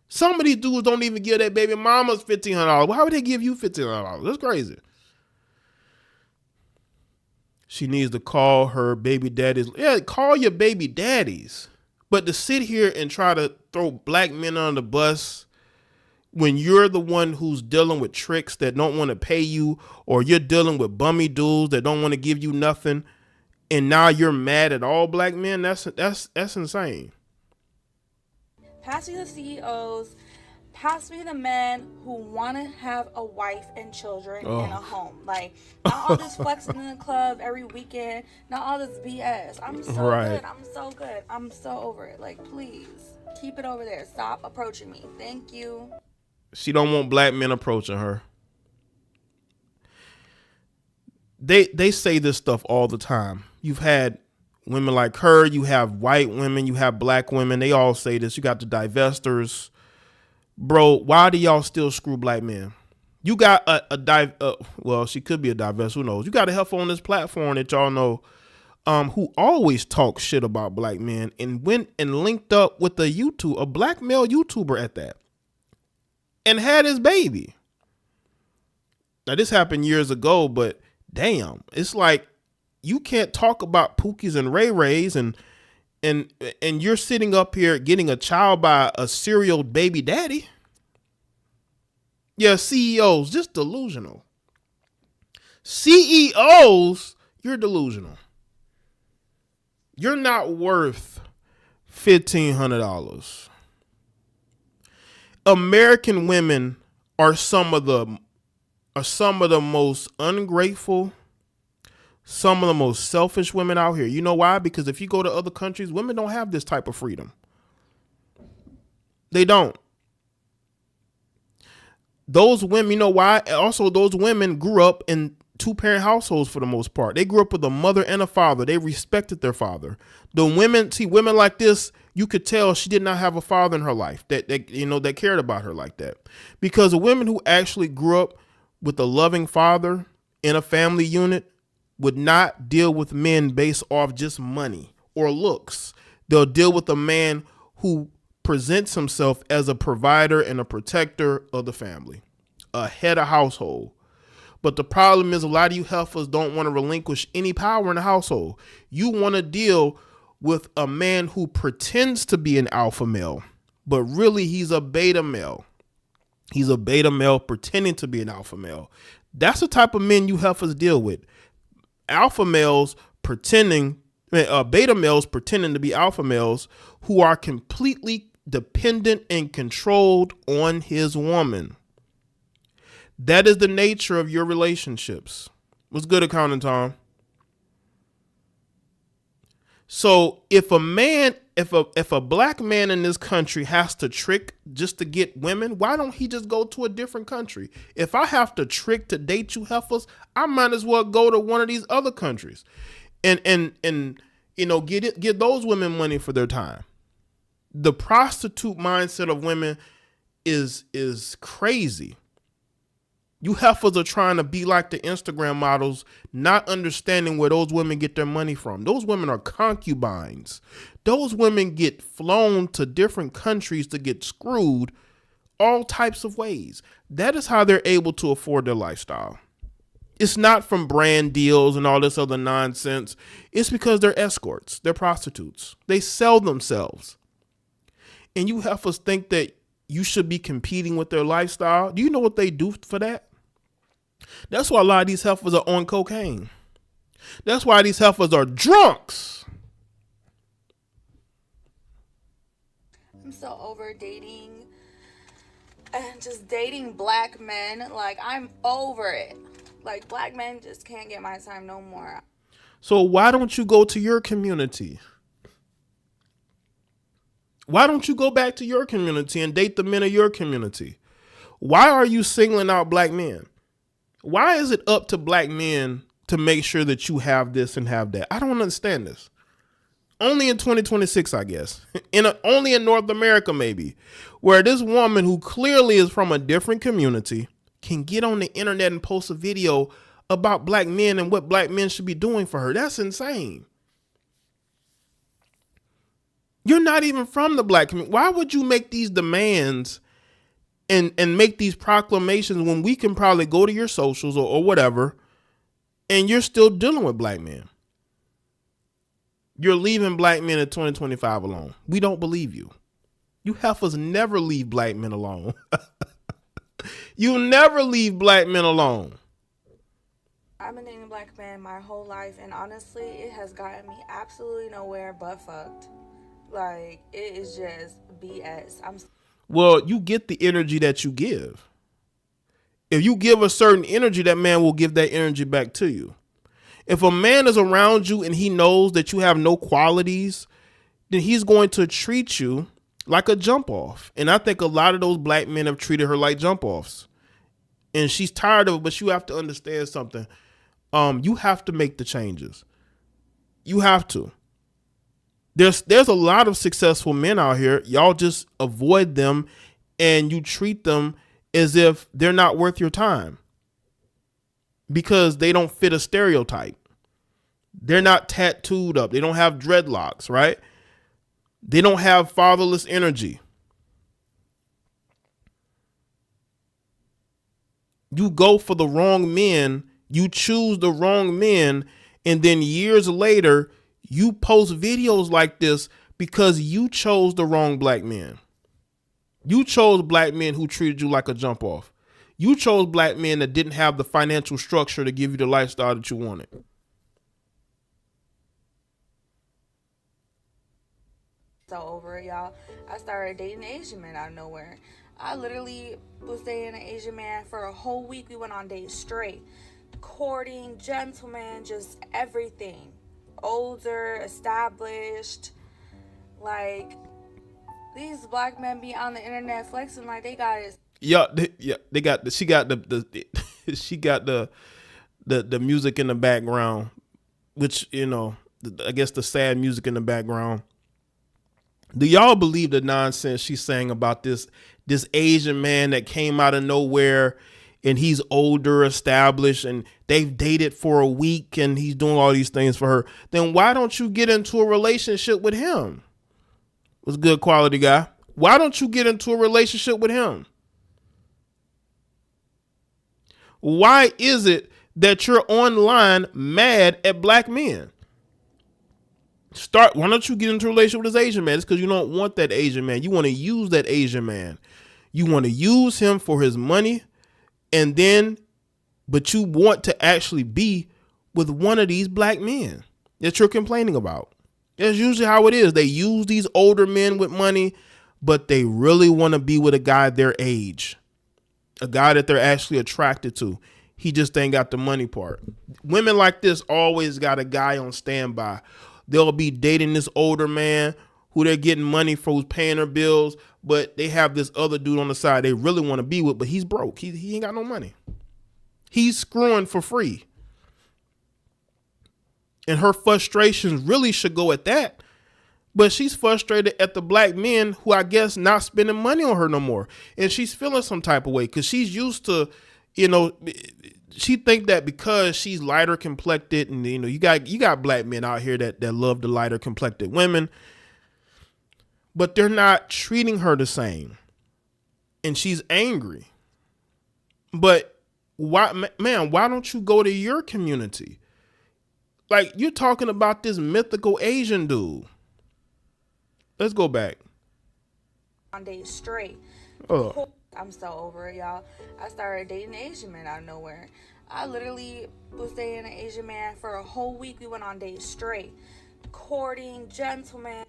Some of these dudes don't even give their baby mamas $1,500. Why would they give you $1,500? That's crazy. She needs to call her baby daddies. Yeah, call your baby daddies. But to sit here and try to throw black men on the bus when you're the one who's dealing with tricks that don't want to pay you, or you're dealing with bummy dudes that don't want to give you nothing, and now you're mad at all black men, that's insane. Pass me the CEOs. Pass me the men who want to have a wife and children in a home. Like, not all this flexing in the club every weekend. Not all this BS. I'm so good. I'm so good. I'm so over it. Like, please, keep it over there. Stop approaching me. Thank you. She don't want black men approaching her. They say this stuff all the time. You've had women like her. You have white women. You have black women. They all say this. You got the divestors. Bro, why do y'all still screw black men? You got well, she could be a divest. Who knows? You got a heifer on this platform that y'all know who always talks shit about black men and went and linked up with a black male YouTuber at that, and had his baby. Now, this happened years ago, but damn, it's like you can't talk about Pookies and Ray Rays and you're sitting up here getting a child by a serial baby daddy. Yeah, CEOs, just delusional. CEOs, you're delusional. You're not worth $1,500. American women are some of the most ungrateful, some of the most selfish women out here. You know why? Because if you go to other countries, women don't have this type of freedom. They don't. Those women, you know why? Also, those women grew up in two-parent households for the most part. They grew up with a mother and a father. They respected their father. The women, women like this, you could tell she did not have a father in her life that cared about her like that. Because the women who actually grew up with a loving father in a family unit would not deal with men based off just money or looks. They'll deal with a man who presents himself as a provider and a protector of the family, a head of household. But the problem is a lot of you heifers don't want to relinquish any power in the household. You want to deal with a man who pretends to be an alpha male, but really he's a beta male. He's a beta male pretending to be an alpha male. That's the type of men you heifers deal with. Alpha males beta males pretending to be alpha males who are completely dependent and controlled on his woman. That is the nature of your relationships. What's good, accounting Tom? So if a black man in this country has to trick just to get women, why don't he just go to a different country? If I have to trick to date you heifers, I might as well go to one of these other countries and get those women money for their time. The prostitute mindset of women is crazy. You heifers are trying to be like the Instagram models, not understanding where those women get their money from. Those women are concubines. Those women get flown to different countries to get screwed all types of ways. That is how they're able to afford their lifestyle. It's not from brand deals and all this other nonsense. It's because they're escorts. They're prostitutes. They sell themselves. And you heifers think that you should be competing with their lifestyle. Do you know what they do for that? That's why a lot of these heifers are on cocaine. That's why these heifers are drunks. I'm so over dating and just dating black men. Like, I'm over it. Like, black men just can't get my time no more. So why don't you go to your community? Why don't you go back to your community and date the men of your community? Why are you singling out black men? Why is it up to black men to make sure that you have this and have that? I don't understand this. Only in 2026, I guess. Only in North America, maybe, where this woman who clearly is from a different community can get on the internet and post a video about black men and what black men should be doing for her. That's insane. You're not even from the black community. Why would you make these demands and make these proclamations when we can probably go to your socials or whatever and you're still dealing with black men? You're leaving black men in 2025 alone. We don't believe you. You heifers never leave black men alone. You never leave black men alone. I've been dating a black man my whole life, and honestly, it has gotten me absolutely nowhere but fucked. Like, it is just BS. Well, you get the energy that you give. If you give a certain energy, that man will give that energy back to you. If a man is around you and he knows that you have no qualities, then he's going to treat you like a jump off. And I think a lot of those black men have treated her like jump offs. And she's tired of it, but you have to understand something. You have to make the changes. You have to. There's a lot of successful men out here. Y'all just avoid them and you treat them as if they're not worth your time because they don't fit a stereotype. They're not tattooed up. They don't have dreadlocks, right? They don't have fatherless energy. You go for the wrong men, you choose the wrong men, and then years later, you post videos like this because you chose the wrong black men. You chose black men who treated you like a jump off. You chose black men that didn't have the financial structure to give you the lifestyle that you wanted. So over it, y'all. I started dating an Asian man out of nowhere. I literally was dating an Asian man for a whole week. We went on dates straight. Courting, gentleman, just everything. Older, established. Like, these black men be on the internet flexing like they got it. Yeah, she got the the music in the background, which, you know, I guess the sad music in the background. Do y'all believe the nonsense she's saying about this Asian man that came out of nowhere and he's older, established, and they've dated for a week and he's doing all these things for her? Then why don't you get into a relationship with him? Was a good quality guy. Why don't you get into a relationship with him? Why is it that you're online mad at black men? Why don't you get into a relationship with this Asian man? It's because you don't want that Asian man. You want to use that Asian man. You want to use him for his money, but you want to actually be with one of these black men that you're complaining about. That's usually how it is. They use these older men with money, but they really want to be with a guy their age, a guy that they're actually attracted to. He just ain't got the money part. Women like this always got a guy on standby. They'll be dating this older man who they're getting money for, who's paying their bills, but they have this other dude on the side they really want to be with, but he's broke. He ain't got no money. He's screwing for free. And her frustrations really should go at that. But she's frustrated at the black men who, I guess, not spending money on her no more. And she's feeling some type of way because she's used to, you know, she think that because she's lighter complected, and, you know, you got black men out here that love the lighter complected women, but they're not treating her the same. And she's angry. But why don't you go to your community? Like, you're talking about this mythical Asian dude. Let's go back. On days straight. Oh. I'm so over it, y'all. I started dating an Asian man out of nowhere. I literally was dating an Asian man for a whole week. We went on days straight. Courting, gentleman.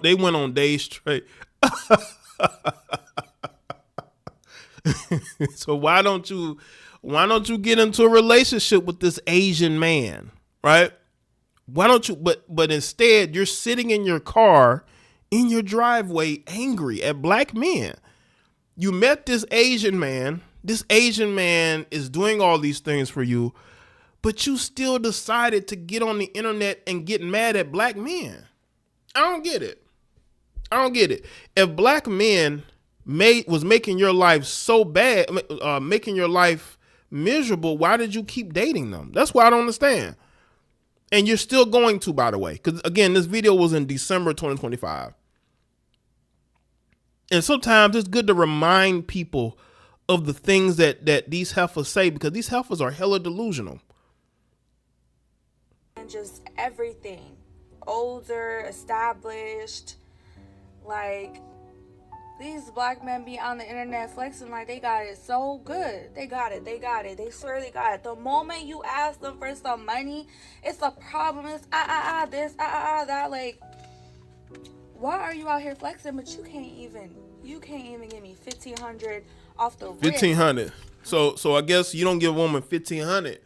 They went on days straight. So why don't you get into a relationship with this Asian man, right? Why don't you, but instead you're sitting in your car in your driveway angry at black men. You met this Asian man. This Asian man is doing all these things for you, but you still decided to get on the internet and get mad at black men. I don't get it. If black men was making your life so bad, making your life miserable, why did you keep dating them? That's what I don't understand. And you're still going to, by the way, because again, this video was in December 2025. And sometimes it's good to remind people of the things that these heifers say, because these heifers are hella delusional. And just everything. Older, established. Like, these black men be on the internet flexing like they got it so good. They got it. They swear they got it. The moment you ask them for some money, it's a problem. It's this, that. Like, why are you out here flexing, but you can't even give me $1,500 off the rip. $1,500. So I guess you don't give a woman $1,500,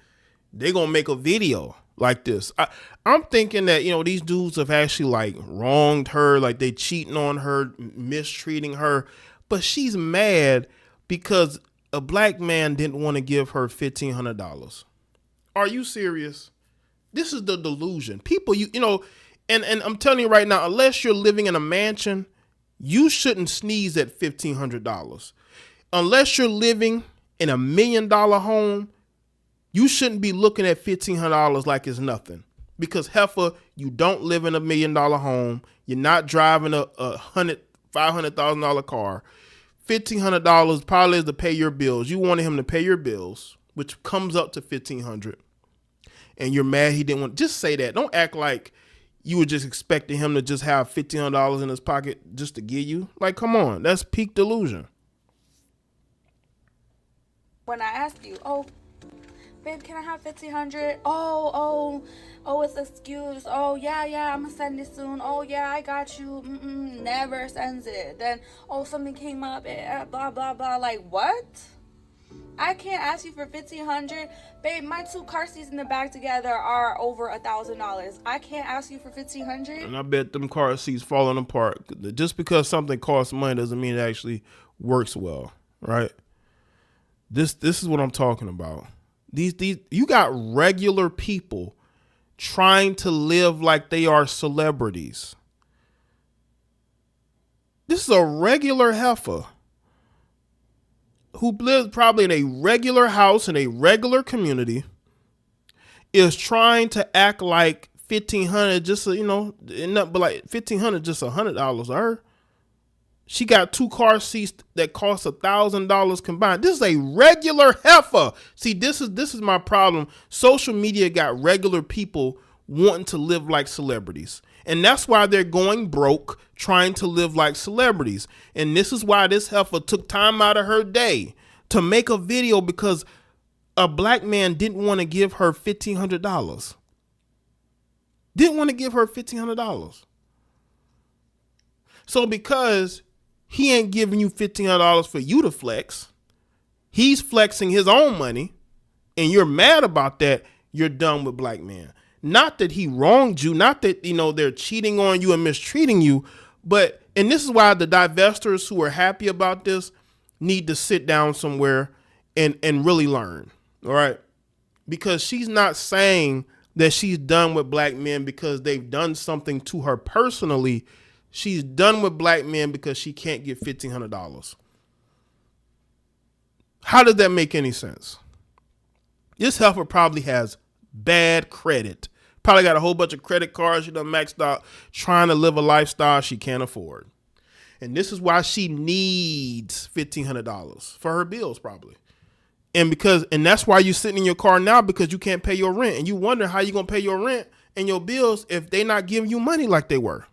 they gonna make a video like this. I'm thinking that, you know, these dudes have actually like wronged her, like they cheating on her, mistreating her, but she's mad because a black man didn't want to give her $1,500. Are you serious? This is the delusion. People, you know, and I'm telling you right now, unless you're living in a mansion, you shouldn't sneeze at $1,500. Unless you're living in $1 million home, you shouldn't be looking at $1,500 like it's nothing. Because heifer, you don't live in $1 million home. You're not driving a $500,000 car. $1,500 probably is to pay your bills. You wanted him to pay your bills, which comes up to $1,500. And you're mad he didn't want. Just say that. Don't act like you were just expecting him to just have $1,500 in his pocket just to give you. Like, come on, that's peak delusion. When I ask you, oh, babe, can I have $1,500? Oh, it's an excuse. Oh, yeah, I'm gonna send it soon. Oh, yeah, I got you. Never sends it. Then, oh, something came up, blah, blah, blah. Like, what? I can't ask you for $1,500. Babe, my 2 car seats in the back together are over $1,000. I can't ask you for $1,500. And I bet them car seats falling apart. Just because something costs money doesn't mean it actually works well, right? This is what I'm talking about. These you got regular people trying to live like they are celebrities. This is a regular heifer who lives probably in a regular house in a regular community, is trying to act like $1,500 just nothing but like $1,500 just $100 to her. She got 2 car seats that cost $1,000 combined. This is a regular heifer. See, this is my problem. Social media got regular people wanting to live like celebrities. And that's why they're going broke, trying to live like celebrities. And this is why this heifer took time out of her day to make a video, because a black man didn't want to give her $1,500. Didn't want to give her $1,500. So because he ain't giving you $1,500 for you to flex, he's flexing his own money, and you're mad about that, you're done with black men. Not that he wronged you, not that, they're cheating on you and mistreating you, but, and this is why the divestors who are happy about this need to sit down somewhere and really learn, all right? Because she's not saying that she's done with black men because they've done something to her personally. She's done with black men because she can't get $1,500. How does that make any sense? This heifer probably has bad credit. Probably got a whole bunch of credit cards she done maxed out, trying to live a lifestyle she can't afford. And this is why she needs $1,500 for her bills probably. And that's why you're sitting in your car now, because you can't pay your rent. And you wonder how you're going to pay your rent and your bills if they're not giving you money like they were.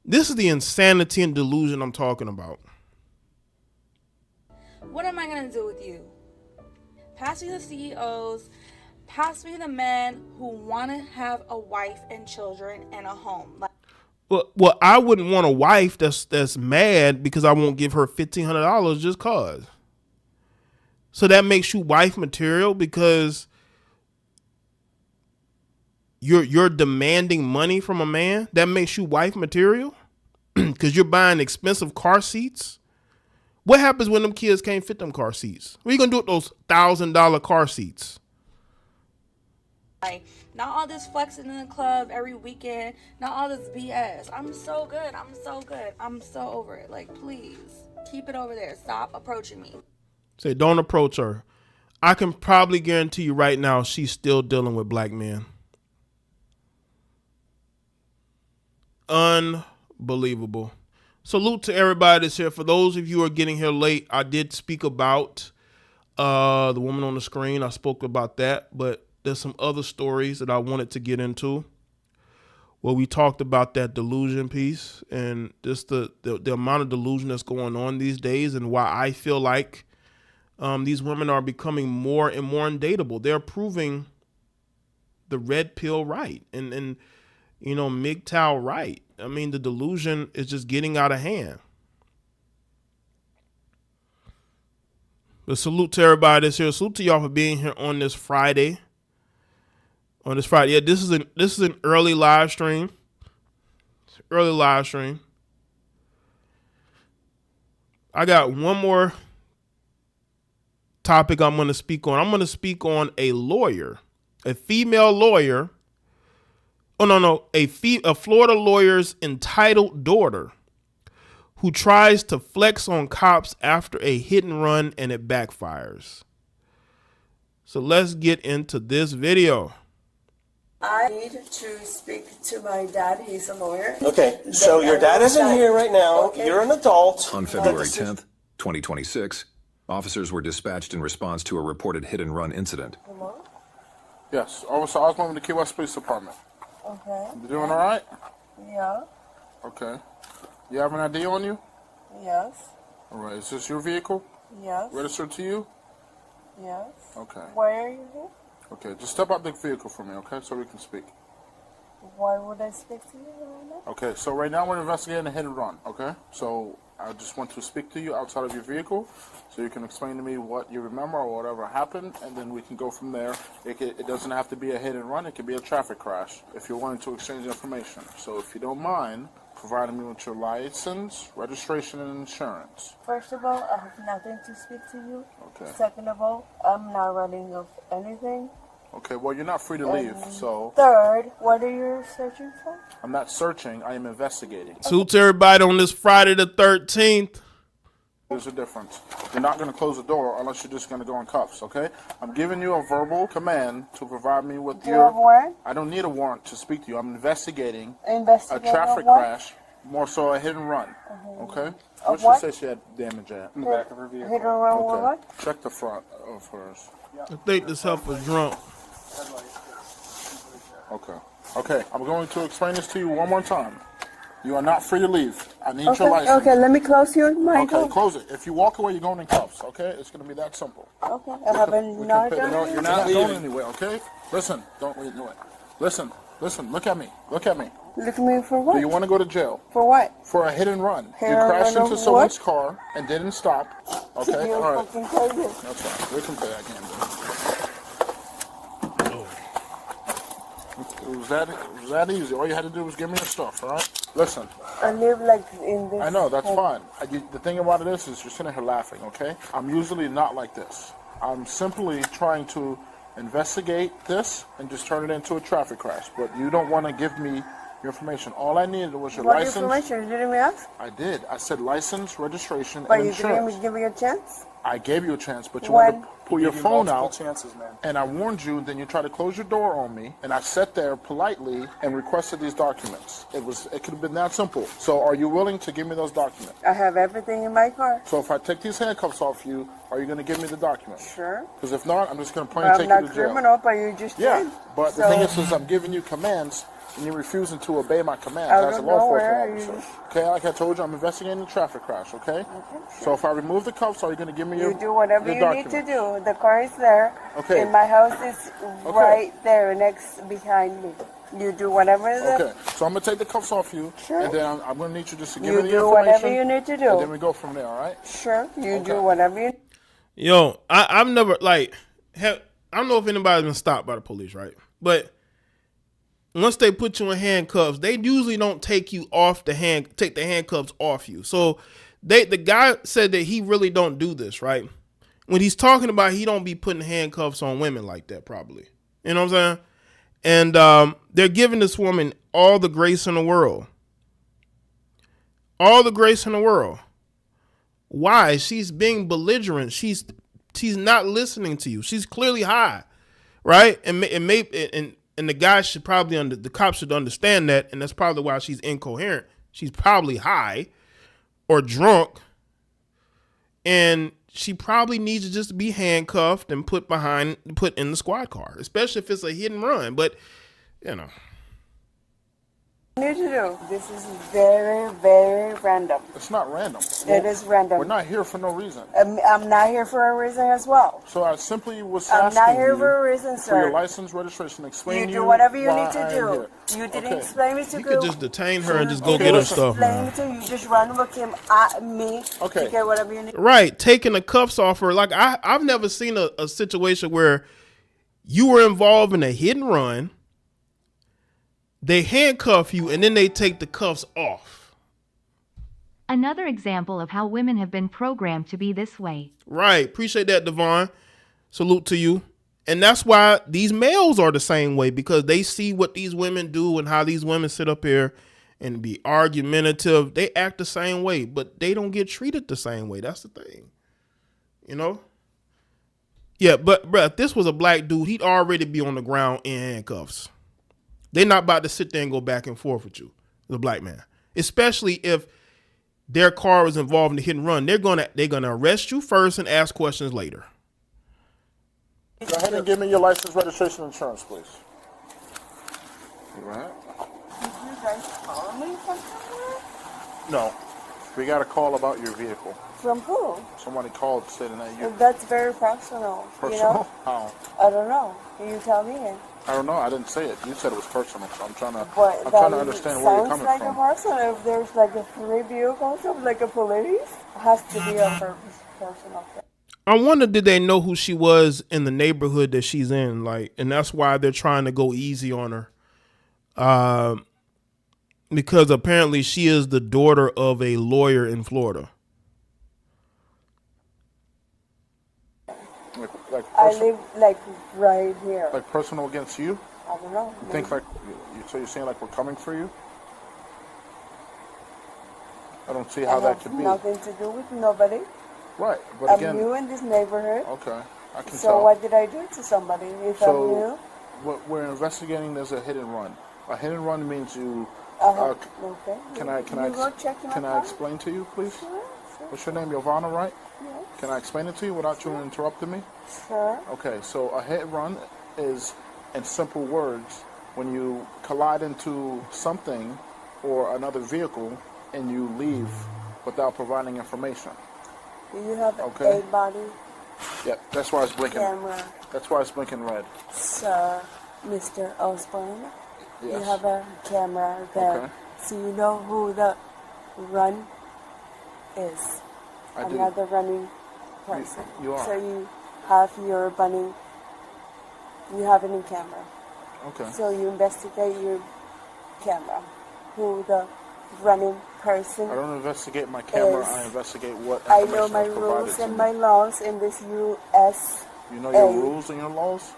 This is the insanity and delusion I'm talking about. What am I going to do with you? Pass me the CEOs. Pass me the men who want to have a wife and children and a home. Well, I wouldn't want a wife that's mad because I won't give her $1,500 just cause. So that makes you wife material because you're demanding money from a man. That makes you wife material because you're buying expensive car seats. What happens when them kids can't fit them car seats? What are you gonna do with those $1,000 car seats? Not all this flexing in the club every weekend. Not all this BS. I'm so good. I'm so over it. Like, please keep it over there. Stop approaching me. Say, don't approach her. I can probably guarantee you right now she's still dealing with black men. Unbelievable. Salute to everybody that's here. For those of you who are getting here late, I did speak about the woman on the screen. I spoke about that, but there's some other stories that I wanted to get into where we talked about that delusion piece and just the amount of delusion that's going on these days, and why I feel like these women are becoming more and more undateable. They're proving the red pill right and MGTOW right. I mean, the delusion is just getting out of hand. But salute to everybody that's here. Salute to y'all for being here on this Friday. Yeah, this is an early live stream. I got one more topic I'm going to speak on. I'm going to speak on a lawyer, a female lawyer. Oh, no. A Florida lawyer's entitled daughter who tries to flex on cops after a hit and run and it backfires. So let's get into this video. I need to speak to my dad. He's a lawyer. Okay, so your dad isn't here right now. Okay. You're an adult. On February 10th, 2026, officers were dispatched in response to a reported hit-and-run incident. Hello? Yes, Officer Osborne with the Key West Police Department. Okay. You doing all right? Yeah. Okay. You have an ID on you? Yes. All right. Is this your vehicle? Yes. Registered to you? Yes. Okay. Why are you here? Okay. Just step out the vehicle for me, okay, so we can speak. Why would I speak to you right now? Okay. So right now we're investigating a hit and run. Okay. So I just want to speak to you outside of your vehicle, so you can explain to me what you remember or whatever happened, and then we can go from there. It doesn't have to be a hit and run. It could be a traffic crash if you're wanting to exchange information. So if you don't mind, providing me with your license, registration, and insurance. First of all, I have nothing to speak to you. Okay. Second of all, I'm not running of anything. Okay, well, you're not free to leave, so... Third, what are you searching for? I'm not searching, I am investigating. Salute to everybody on this Friday the 13th. There's a difference. You're not going to close the door unless you're just going to go in cuffs, okay? I'm giving you a verbal command to provide me with your... warrant? I don't need a warrant to speak to you. I'm investigating a Investigating traffic what? crash, more so a hit and run, okay? What what? she say she had damage at? In the back of her vehicle. Hit and run with what? Check the front of hers. I think this heifer's drunk. Okay, I'm going to explain this to you one more time. You are not free to leave. I need your Okay, license. okay, let me close your mic. Okay, close it. If you walk away, you're going in cuffs, okay? It's going to be that simple. Okay, I haven't not done No, it. you're not going anywhere, okay? Listen, don't leave it. Listen, look at me. Look at me. Look at me for what? Do you want to go to jail? For what? For a hit and run. Hit You and crashed run into of someone's what? car and didn't stop. Okay, You're all right. fucking crazy. That's fine. We can play that game. It was that easy. All you had to do was give me your stuff, all right? Listen. I live like in this. I know, that's fine. The thing about it is you're sitting here laughing, okay? I'm usually not like this. I'm simply trying to investigate this and just turn it into a traffic crash. But you don't want to give me your information. All I needed was your What license. information? You didn't even ask? I did. I said license, registration, But and you insurance. didn't give me a chance? I gave you a chance, but you When? wanted to pull your phone out, chances, man. and I warned you, then you tried to close your door on me, and I sat there politely and requested these documents. It could have been that simple. So are you willing to give me those documents? I have everything in my car. So if I take these handcuffs off you, are you going to give me the documents? Sure. Because if not, I'm just going to plain But take I'm you not to jail. criminal, but you just Yeah, did. but the So- thing is I'm giving you commands, and you're refusing to obey my commands Out as a of law nowhere, enforcement officer. Okay, like I told you, I'm investigating a traffic crash, okay? So if I remove the cuffs, are you going to give me your You do whatever your you documents? need to do. The car is there. Okay. And my house is right there, next behind me. You do whatever. Okay, so I'm going to take the cuffs off you, Sure. and then I'm going to need you just to give You me the do information. whatever you need to do. And then we go from there, all right? Sure. You Okay. do whatever you. Yo, I've never I don't know if anybody's been stopped by the police, right? But once they put you in handcuffs, they usually don't take the handcuffs off you. So the guy said that he really don't do this, right? When he's talking about he don't be putting handcuffs on women like that, probably. You know what I'm saying? And they're giving this woman all the grace in the world. All the grace in the world. Why? She's being belligerent. She's not listening to you. She's clearly high, right? And the guy should probably the cops should understand that, and that's probably why she's incoherent. She's probably high or drunk, and she probably needs to just be handcuffed and put in the squad car, especially if it's a hit and run. But you know. Need to do. This is very, very random. It's not random. It is random. We're not here for no reason. I'm not here for a reason as well. So I simply was I'm asking not here you for a reason, for your sir. license, registration, explain You do whatever you why need to I am do. here. You didn't Okay. explain me to You go. could just detain her and just go Okay, get her listen. stuff, man. Explain me to you. Just run with him at me. Okay. To get whatever you need. Right, taking the cuffs off her. Like I've never seen a situation where you were involved in a hit and run. They handcuff you and then they take the cuffs off. Another example of how women have been programmed to be this way. Right. Appreciate that, Devon. Salute to you. And that's why these males are the same way, because they see what these women do and how these women sit up here and be argumentative. They act the same way, but they don't get treated the same way. That's the thing. You know? Yeah, but bruh, if this was a black dude, he'd already be on the ground in handcuffs. They're not about to sit there and go back and forth with you, the black man. Especially if their car was involved in the hit and run. They're gonna arrest you first and ask questions later. Go ahead and give me your license, registration, and insurance, please. You right? Did you guys call me from somewhere? No. We got a call about your vehicle. From who? Somebody called saying that you That's very personal. You personal. know? How? I don't know. You tell me. I don't know. I didn't say it. You said it was personal. So I'm trying to But understand where you're sounds coming like from. a personal. If there's like a free vehicle, something like a police, it has to be a personal thing. I wonder, did they know who she was in the neighborhood that she's in? Like, and that's why they're trying to go easy on her. because apparently she is the daughter of a lawyer in Florida. I live like right here. Like personal against you? I don't know. You think like, so you're saying like we're coming for you? I don't see how that could be. Nothing to do with nobody. Right, but I'm again. new in this neighborhood. Okay, I can tell. So what did I do to somebody if I'm new? What we're investigating, there's a hit and run. A hit and run means you. Okay. Can I explain to you, please? Sure. What's your name, Yovana, right? Yes. Can I explain it to you without you interrupting me? Sure. Okay, so a hit and run is, in simple words, when you collide into something or another vehicle and you leave without providing information. Do you have a body? Yeah, that's why it's blinking. Camera. That's why it's blinking red. Sir, Mr. Osborne, Yes. you have a camera there. Okay. So you know who the run is. I do. Another running person. You are. So you have your running, you have it in camera. Okay. So you investigate your camera. Who the running person I don't investigate my camera. is. I investigate what I information know my is provided rules to and me. my laws in this U.S. You know your rules and your laws?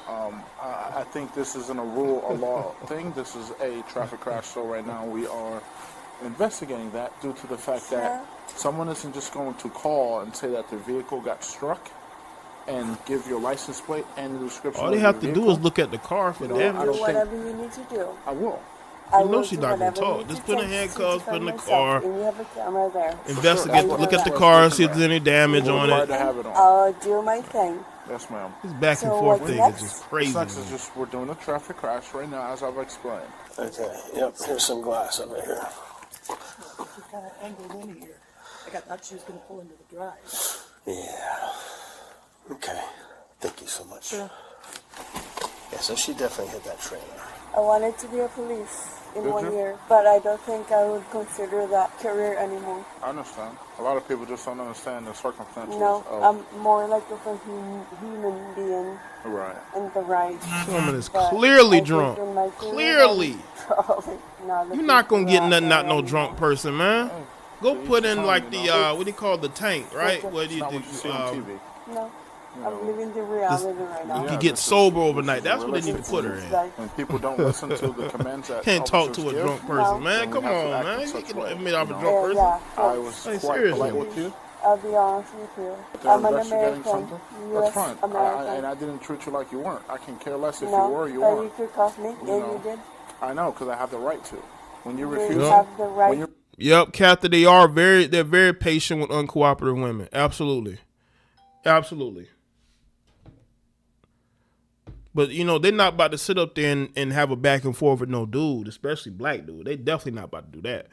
I think this isn't a rule or law thing. This is a traffic crash. So right now we are investigating that due to the fact that someone isn't just going to call and say that their vehicle got struck and give your license plate and the description. All they have to do is look at the car for damage. Do whatever you need to do. I will. I You know will she's do not gonna whatever talk. you Just need put to in take handcuffs, to put in the myself, car. And you have a camera there. Investigate. Sure. Look at the car. See if there's any damage on Required it. to have it on. I'll do my thing. Yes, ma'am. This back and So forth what's thing next? is just crazy. Next is just we're doing a traffic crash right now, as I've explained. Okay, yep, here's some glass over here. She kind of angled in here. I thought she was going to pull into the drive. Yeah. Okay. Thank you so much. Sure. Yeah, so she definitely hit that trailer. I wanted to be a police in Did 1 you? year, but I don't think I would consider that career anymore. I understand. A lot of people just don't understand the circumstances. No, of, I'm more like a human being right. and the right. This woman is But clearly I think drunk. in my career, Clearly. I'm probably not You're not gonna looking get for nothing that out no drunk person, man. Go So put each in time, like you the know. what do you call the tank, right? What do you Not do? what you see on TV. No, I'm living the reality right now. You Yeah, can get this is- sober this overnight. is That's what they need to realistic. put her in. Like, When people don't listen to the commands that Can't talk officers to a give, drunk person, No. man. then we Come have to on, act man. in You such can way, admit I'm a you drunk know? person. yeah, I was Hey, quite seriously. polite with you. I'll be honest with you. They're I'm an investigating American, something. U.S. That's fine. American. And I didn't treat you like you weren't. I can care less if no, you were or you but you weren't. could cuff me, and know. you did. I know, because I have the right to. When you You refuse, have the right. when you Yep, Kathy, they're very patient with uncooperative women. Absolutely. Absolutely. But you know, they're not about to sit up there and have a back and forth with no dude, especially black dude. They definitely not about to do that.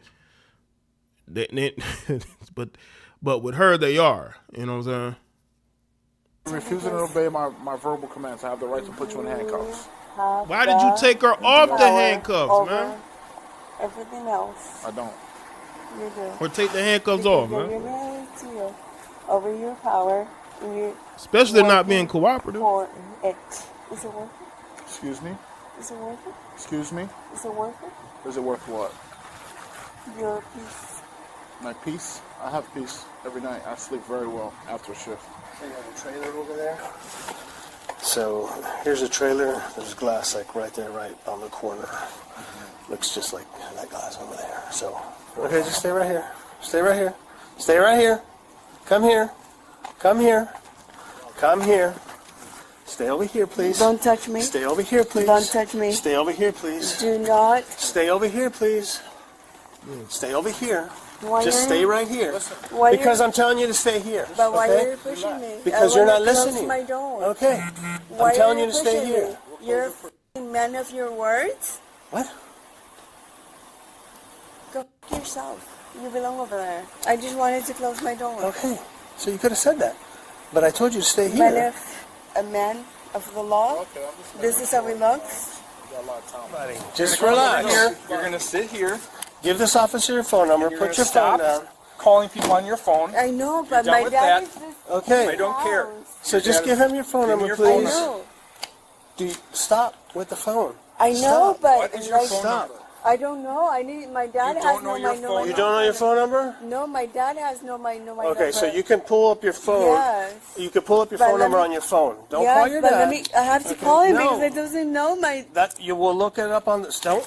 But with her they are. You know what I'm saying? refusing to obey my verbal commands, I have the right to put you in handcuffs. Why did you take her off the handcuffs, over man? everything else? I don't. You do. Or take the handcuffs Because off, you're man. married to you. Over your power. And you're Especially not working being cooperative. for it. Is it worth it? Excuse me? Is it worth it? Excuse me? Is it worth it? Is it worth what? Your peace. My peace? I have peace every night. I sleep very well after a shift. So you have a trailer over there. So here's a trailer. There's glass like right there, right on the corner. Looks just like that glass over there. So, okay, just stay right here. Stay right here. Stay right here. Come here. Come here. Come here. Stay over here, please. Don't touch me. Stay over here, please. Don't touch me. Stay over here, please. Do not. Stay over here, please. Stay over here. Why Just you're- stay right here. Why you're- Because I'm telling you to stay here. But why okay? are you pushing me? Because I you're not wanna close listening. my door. Okay. Why I'm telling are you to stay pushing here. me? You're a f***ing man of your words. What? Go f- yourself. You belong over there. I just wanted to close my door. Okay. So you could have said that. But I told you to stay Man here. of a man of the law. This is how it looks. Just relax. You're going to sit here. Give this officer your phone number. You're Put gonna your stop phone down. calling people on your phone. I know, but done my with dad that. is this. Okay. I don't care. So just give him your phone Give me number, your phone please. No. Stop with the phone. I know, Stop. but What is your like, phone Stop. number? I don't know. I need my dad has no my no. You don't know your phone number? No, my dad has no my Okay, number. so you can pull up your phone. Yes. You can pull up your phone number on your phone. Don't call your dad. I have to call him No. because he doesn't know my. That you will look it up on this. Don't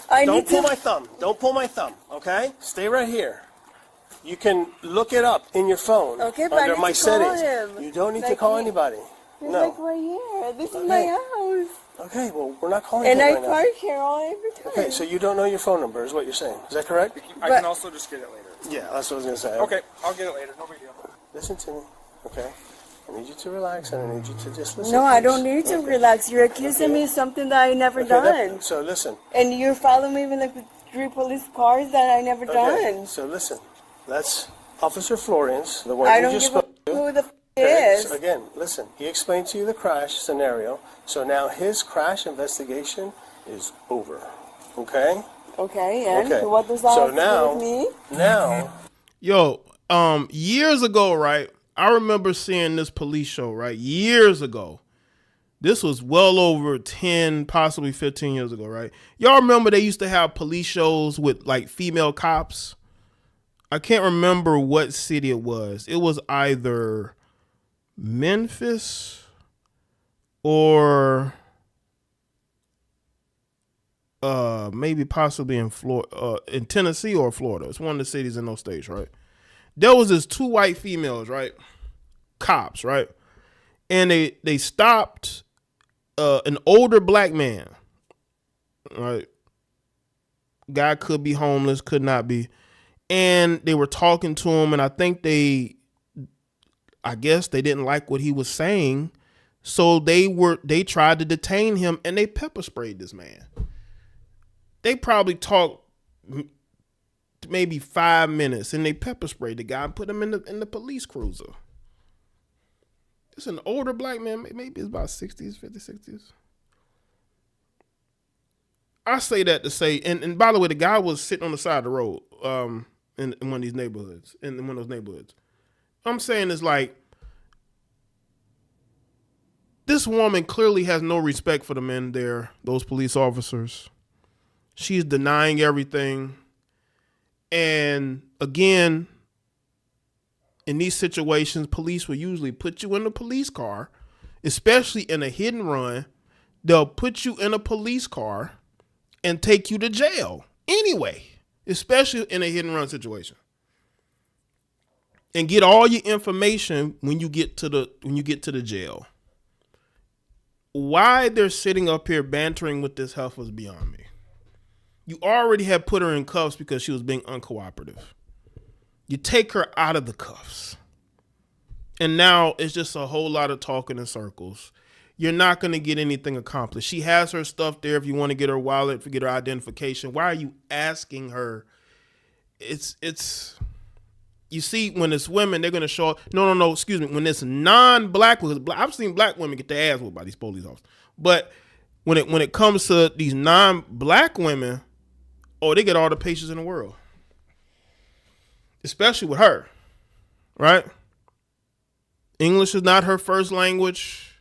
pull my thumb. Don't pull my thumb. Okay, stay right here. You can look it up in your phone. Okay, but I under need my to call settings. him. You don't need to Like call he- anybody. He's No. like right here. This is my house. Okay, well we're not calling And him I right now. park here all every time. Okay, so you don't know your phone number, is what you're saying. Is that correct? I can also just get it later. Yeah, that's what I was gonna say. Okay, I'll get it later. No big deal. Listen to me, okay? I need you to relax, and I need you to just listen. No, I please. don't need to relax. You're accusing me of something that I never done. So listen. And you're following me with like 3 police cars that I never Okay, done. so listen. That's Officer Florence, the one I you don't just give a spoke to. who the Okay, is. so again, listen. He explained to you the crash scenario. So now his crash investigation is over. Okay? Okay, and Okay. what does that So have to do now- with me? Now, Yo, years ago, right? I remember seeing this police show, right? Years ago. This was well over 10, possibly 15 years ago, right? Y'all remember they used to have police shows with like female cops? I can't remember what city it was. It was either Memphis or maybe possibly in Florida, in Tennessee or Florida. It's one of the cities in those states, right? There was this 2 white females, right? Cops, right? And they stopped an older black man, right? Guy could be homeless, could not be. And they were talking to him, and I guess they didn't like what he was saying. So they tried to detain him, and they pepper sprayed this man. They probably talked maybe 5 minutes, and they pepper sprayed the guy and put him in the police cruiser. It's an older black man, maybe it's about 60s, 50s, 60s. I say that to say, and by the way, the guy was sitting on the side of the road in one of these neighborhoods, in one of those neighborhoods. I'm saying is like, this woman clearly has no respect for the men there, those police officers. She's denying everything. And again, in these situations, police will usually put you in a police car, especially in a hit and run. They'll put you in a police car and take you to jail anyway, especially in a hit and run situation. And get all your information when you get to the jail. Why they're sitting up here bantering with this heifer is beyond me. You already had put her in cuffs because she was being uncooperative. You take her out of the cuffs. And now it's just a whole lot of talking in circles. You're not going to get anything accomplished. She has her stuff there if you want to get her wallet, forget her identification. Why are you asking her? It's you see, when it's women, they're going to show, no, excuse me. When it's non-black, I've seen black women get their ass whooped by these police officers. But when it comes to these non-black women, oh, they get all the patience in the world. Especially with her, right? English is not her first language.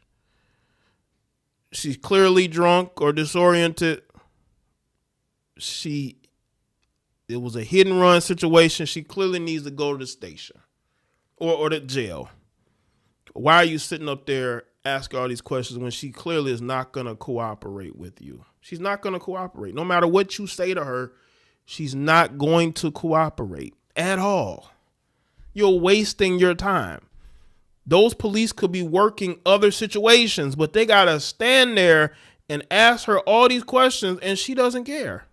She's clearly drunk or disoriented. It was a hit and run situation. She clearly needs to go to the station or the jail. Why are you sitting up there asking all these questions when she clearly is not going to cooperate with you? She's not going to cooperate. No matter what you say to her, she's not going to cooperate at all. You're wasting your time. Those police could be working other situations, but they got to stand there and ask her all these questions, and she doesn't care.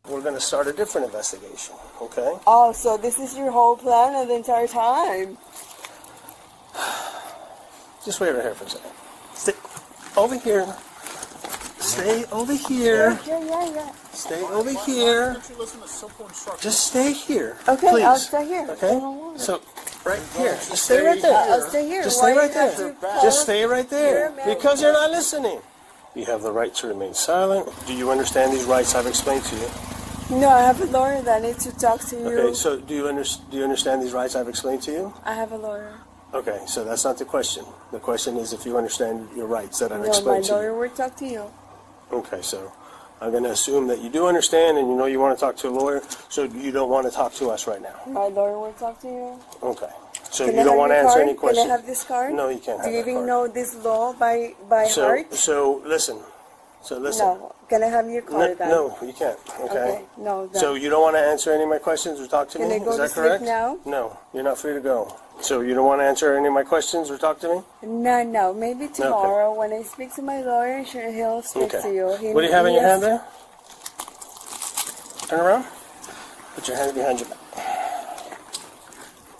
we're going to start a different investigation, okay? Oh, so this is your whole plan of the entire time? Just wait right here for a second. Stay over here. Stay over here. Yeah. Stay over here. Just stay here. Okay, please. I'll stay here. Okay? So, right here. Just stay right there. I'll stay here. Just Why stay right do you have there. to Just stay right there. Here, Because you're not listening. You have the right to remain silent. Do you understand these rights I've explained to you? No, I have a lawyer that needs to talk to you. Okay, so do you understand these rights I've explained to you? I have a lawyer. Okay, so that's not the question. The question is if you understand your rights that I've No, my explained to you. lawyer will talk to you. Okay, so I'm going to assume that you do understand and you know you want to talk to a lawyer, so you don't want to talk to us right now. My lawyer will talk to you. Okay. So Can you don't want to answer any questions? Can I have this card? No, you can't have Do you that even card. know this law by heart? So listen. No. Can I have your card then? No, you can't. Okay. No. Then. So you don't want to answer any of my questions or talk to me? Can I go Is that to correct? sleep now? No, you're not free to go. So you don't want to answer any of my questions or talk to me? No. Maybe tomorrow when I speak to my lawyer, he'll speak to you. What do you have in your hand there? Turn around. Put your hand behind your back.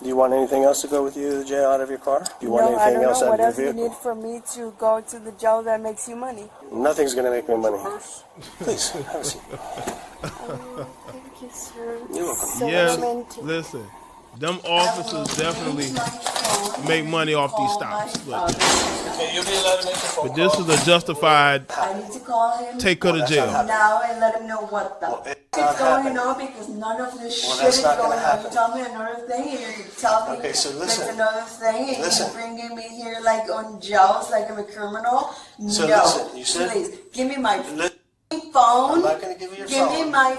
Do you want anything else to go with you to the jail out of your car? Do you want No, I anything don't else know. out What of else your you vehicle? need for me to go to the jail that makes you money? Nothing's going to make me money. Please, have a seat. Thank you, sir. You're welcome. So Yes, romantic. listen. Them officers definitely make money off these stops. But, Okay, you'll be allowed to make a phone but this is a justified I need to call him take her to jail. now and let him know what the is going on because none of this shit is going on. You tell me another thing and you tell me Okay, so listen. there's another thing and Listen. you're bringing me here like on jails like I'm a criminal. So no, listen, you said- please give me my I'm phone. not going to give you your Give phone. me my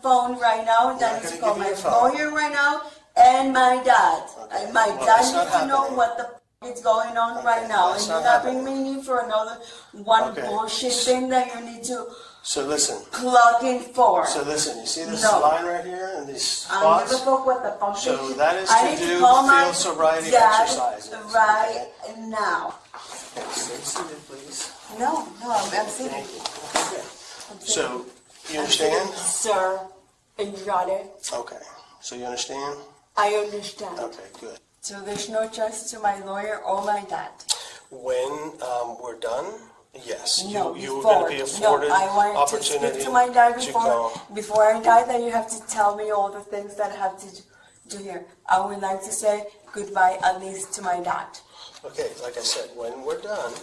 phone right now and You're I not need to gonna call give me my your phone. lawyer right now and my dad. Okay. My Well, dad it's not needs to know happening. what the is going on right now, and That's you're not not happening. bringing me in for another one Okay. bullshit thing that you need to So listen. clock in for. So listen, you see this No. line right here and these I don't give spots? a fuck what the fuck So this is. that is I to need do call my field sobriety dad exercises, right now. Okay, stay seated, please. No, I'm sitting. Thank you. Okay. I'm sitting. So, you understand? Sir, and you got it. Okay. So you understand? I understand. Okay, good. So there's no trust to my lawyer or my dad. When we're done, yes, No, you're before. going to be afforded No, I want to opportunity speak to my dad to before go. I die. Then you have to tell me all the things that I have to do here. I would like to say goodbye at least to my dad. Okay, like I said, when we're done,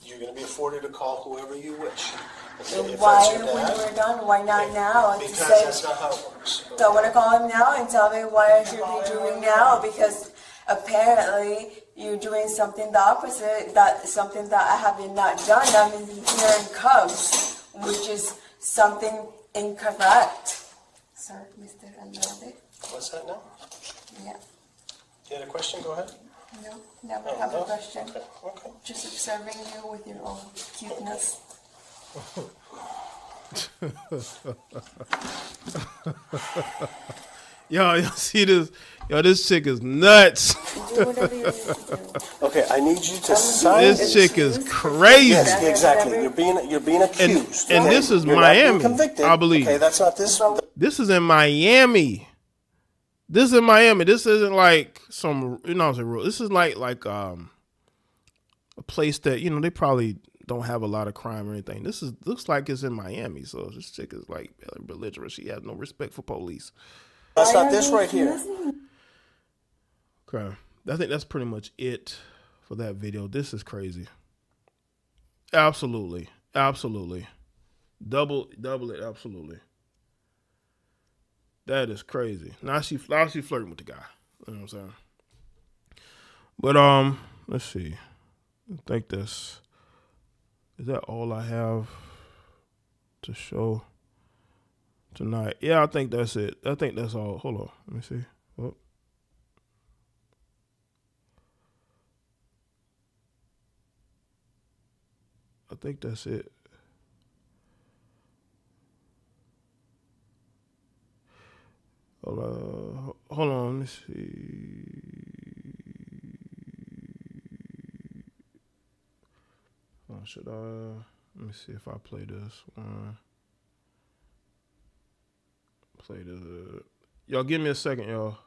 you're going to be afforded to call whoever you wish. Okay, if Why, that's your when dad, we're done, why not now? And to because say, that's not how it works. so I want to call him now and tell me what I should be doing now because apparently you're doing something the opposite, something that I have not done. I'm here in cuffs, which is something incorrect. Sir, Mr. Andrade? What's that now? Yeah. You had a question? Go ahead. No, never Oh, have no? a question. Okay. Just observing you with your own cuteness. Yo, see this? Yo, this chick is nuts. Do whatever you need to do. Okay, I need you to sign. This chick is crazy. Yes, exactly. You're being accused. And okay? this is You're not being Miami, convicted. I believe. Okay, that's not this. This is in Miami. This is in Miami. This isn't like some, this is like a place that, they probably don't have a lot of crime or anything. Looks like it's in Miami. So this chick is like belligerent. She has no respect for police. That's not this right here. Okay. I think that's pretty much it for that video. This is crazy. Absolutely. Absolutely. Double it. Absolutely. That is crazy. Now she flirting with the guy. You know what I'm saying? But let's see. I think is that all I have to show tonight? Yeah, I think that's it. I think that's all. Hold on. Let me see. Oh. I think that's it. Hold on, let me see. Should I? Let me see if I play this one. Play this. Y'all give me a second, y'all.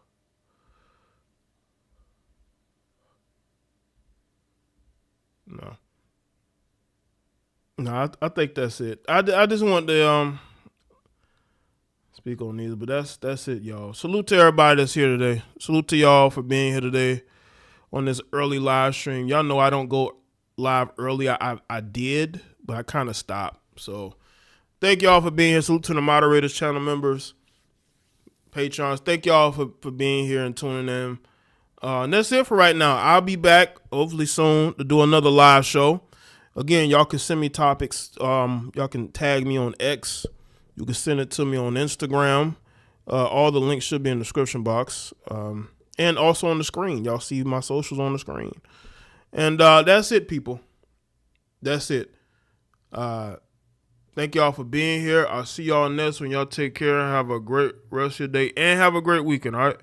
No, I think that's it. I just want to speak on these, but that's it, y'all. Salute to everybody that's here today. Salute to y'all for being here today on this early live stream. Y'all know I don't go live early. I did, but I kind of stopped. So thank y'all for being here. Salute to the moderators, channel members, patrons. Thank y'all for being here and tuning in. And that's it for right now. I'll be back hopefully soon to do another live show. Again, y'all can send me topics. Y'all can tag me on X. You can send it to me on Instagram. All the links should be in the description box. And also on the screen. Y'all see my socials on the screen. And that's it, people. That's it. Thank y'all for being here. I'll see y'all next one. Y'all take care. Have a great rest of your day. And have a great weekend, all right?